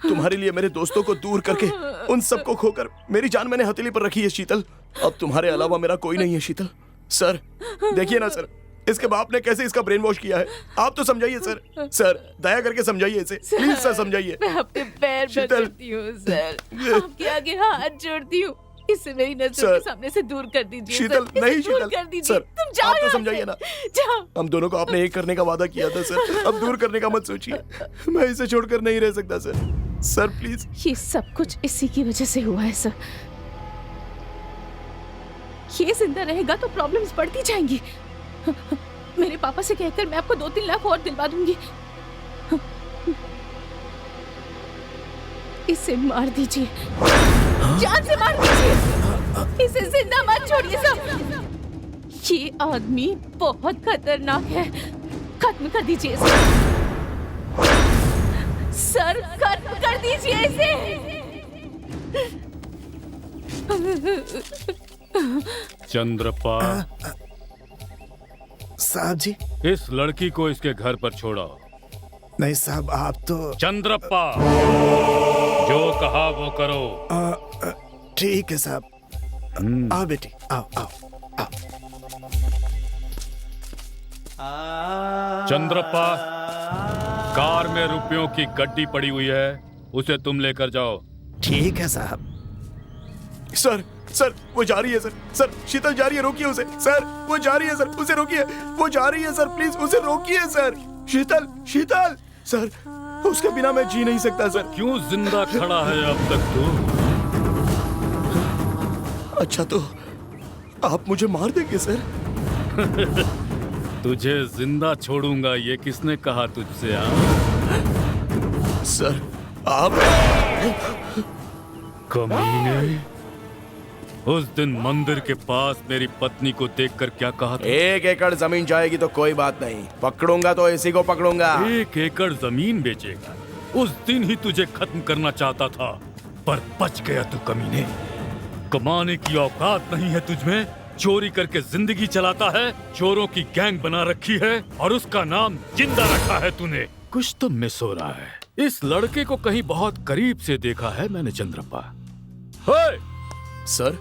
तुम्हारे लिए मेरे दोस्तों को दूर करके, उन सबको खोकर मेरी जान मैंने हथेली पर रखी है शीतल। अब तुम्हारे अलावा मेरा कोई नहीं है शीतल। सर देखिए ना सर, इसके बाप ने कैसे इसका ब्रेन वॉश किया है। आप तो समझाइए सर, सर दया करके समझाइए इसे, प्लीज सर समझाइए। मैं अपने पैर पकड़ती हूँ सर, आपके आगे हाथ जोड़ती हूँ, इसे मेरी नजरों के सामने से दूर कर दीजिए। शीतल नहीं शीतल, दूर कर दीजिए। सर तुम जाओ, आप तो समझाइए ना। जाओ। हम दोनों को आपने एक करने का वादा किया था सर, अब दूर करने का मत सोचिए। मैं इसे छोड़कर नहीं रह सकता सर। Sir please. ये सब कुछ इसी की वजह से हुआ है सर। ये जिंदा रहेगा तो प्रॉब्लम्स बढ़ती जाएंगी। मेरे पापा से कहकर मैं आपको 2-3 लाख और दिलवा दूंगी। इसे मार दीजिए, जान से मार दीजिए। इसे जिंदा मत छोड़िए सर। ये आदमी बहुत खतरनाक है, खत्म कर दीजिए इसे। सर खत्म कर दीजिए इसे। चंद्रप्पा, साहब जी। इस लड़की को इसके घर पर छोड़ो। नहीं साहब, आप तो। चंद्रप्पा, जो कहा वो करो। ठीक है साहब। आओ बेटी, आओ आओ आओ। चंद्रप्पा, कार में रुपयों की गड्डी पड़ी हुई है, उसे तुम लेकर जाओ। ठीक है साहब। सर सर, वो जा रही है सर। सर, शीतल जा रही है, रोकिए उसे। सर, वो जा रही है सर, उसे रोकिए। वो जा रही है सर, प्लीज उसे रोकिए सर। शीतल, शीतल सर, उसके बिना मैं जी नहीं सकता सर। क्यों जिंदा खड़ा है अब तक तू? अच्छा तो आप मुझे मार देंगे सर? तुझे जिंदा छोड़ूंगा ये किसने कहा तुझसे? सर आप कमीने, उस दिन मंदिर के पास मेरी पत्नी को देखकर क्या कहा था? 1 एकड़ जमीन जाएगी तो कोई बात नहीं, पकड़ूंगा तो इसी को पकड़ूंगा। 1 एकड़ जमीन बेचेगा? उस दिन ही तुझे खत्म करना चाहता था, पर बच गया तू कमीने। कमाने की औकात नहीं है तुझमें, चोरी करके जिंदगी चलाता है, चोरों की गैंग बना रखी है और उसका नाम जिंदा रखा है तूने। कुछ तो मिस हो रहा है। इस लड़के को कहीं बहुत करीब से देखा है मैंने चंद्रप्पा। सर,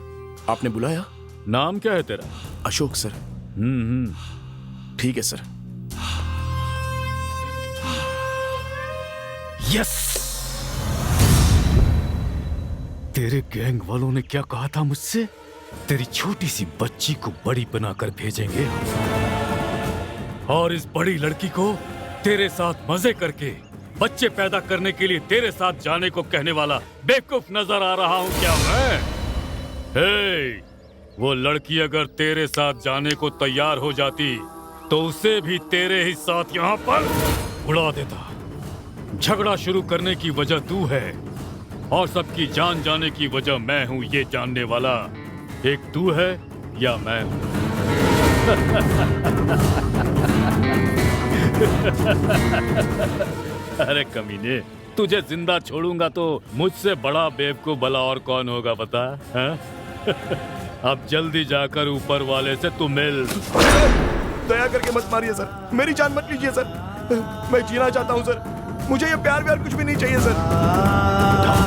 आपने बुलाया? नाम क्या है तेरा? अशोक सर। ठीक है सर। यस, तेरे गैंग वालों ने क्या कहा था मुझसे? तेरी छोटी सी बच्ची को बड़ी बनाकर भेजेंगे और इस बड़ी लड़की को तेरे साथ मजे करके बच्चे पैदा करने के लिए तेरे साथ जाने को कहने वाला बेवकूफ नजर आ रहा हूं क्या मैं? हे, वो लड़की अगर तेरे साथ जाने को तैयार हो जाती तो उसे भी तेरे ही साथ यहाँ पर उड़ा देता। झगड़ा शुरू करने की वजह तू है और सबकी जान जाने की वजह मैं हूँ, ये जानने वाला एक तू है या मैं हूँ? अरे कमीने, तुझे जिंदा छोड़ूंगा तो मुझसे बड़ा बेवकूफ भला और कौन होगा बता? अब जल्दी जाकर ऊपर वाले से तू मिल। दया करके मत मारिए सर, मेरी जान मत लीजिए सर। मैं जीना चाहता हूँ सर, मुझे ये प्यार व्यार कुछ भी नहीं चाहिए सर।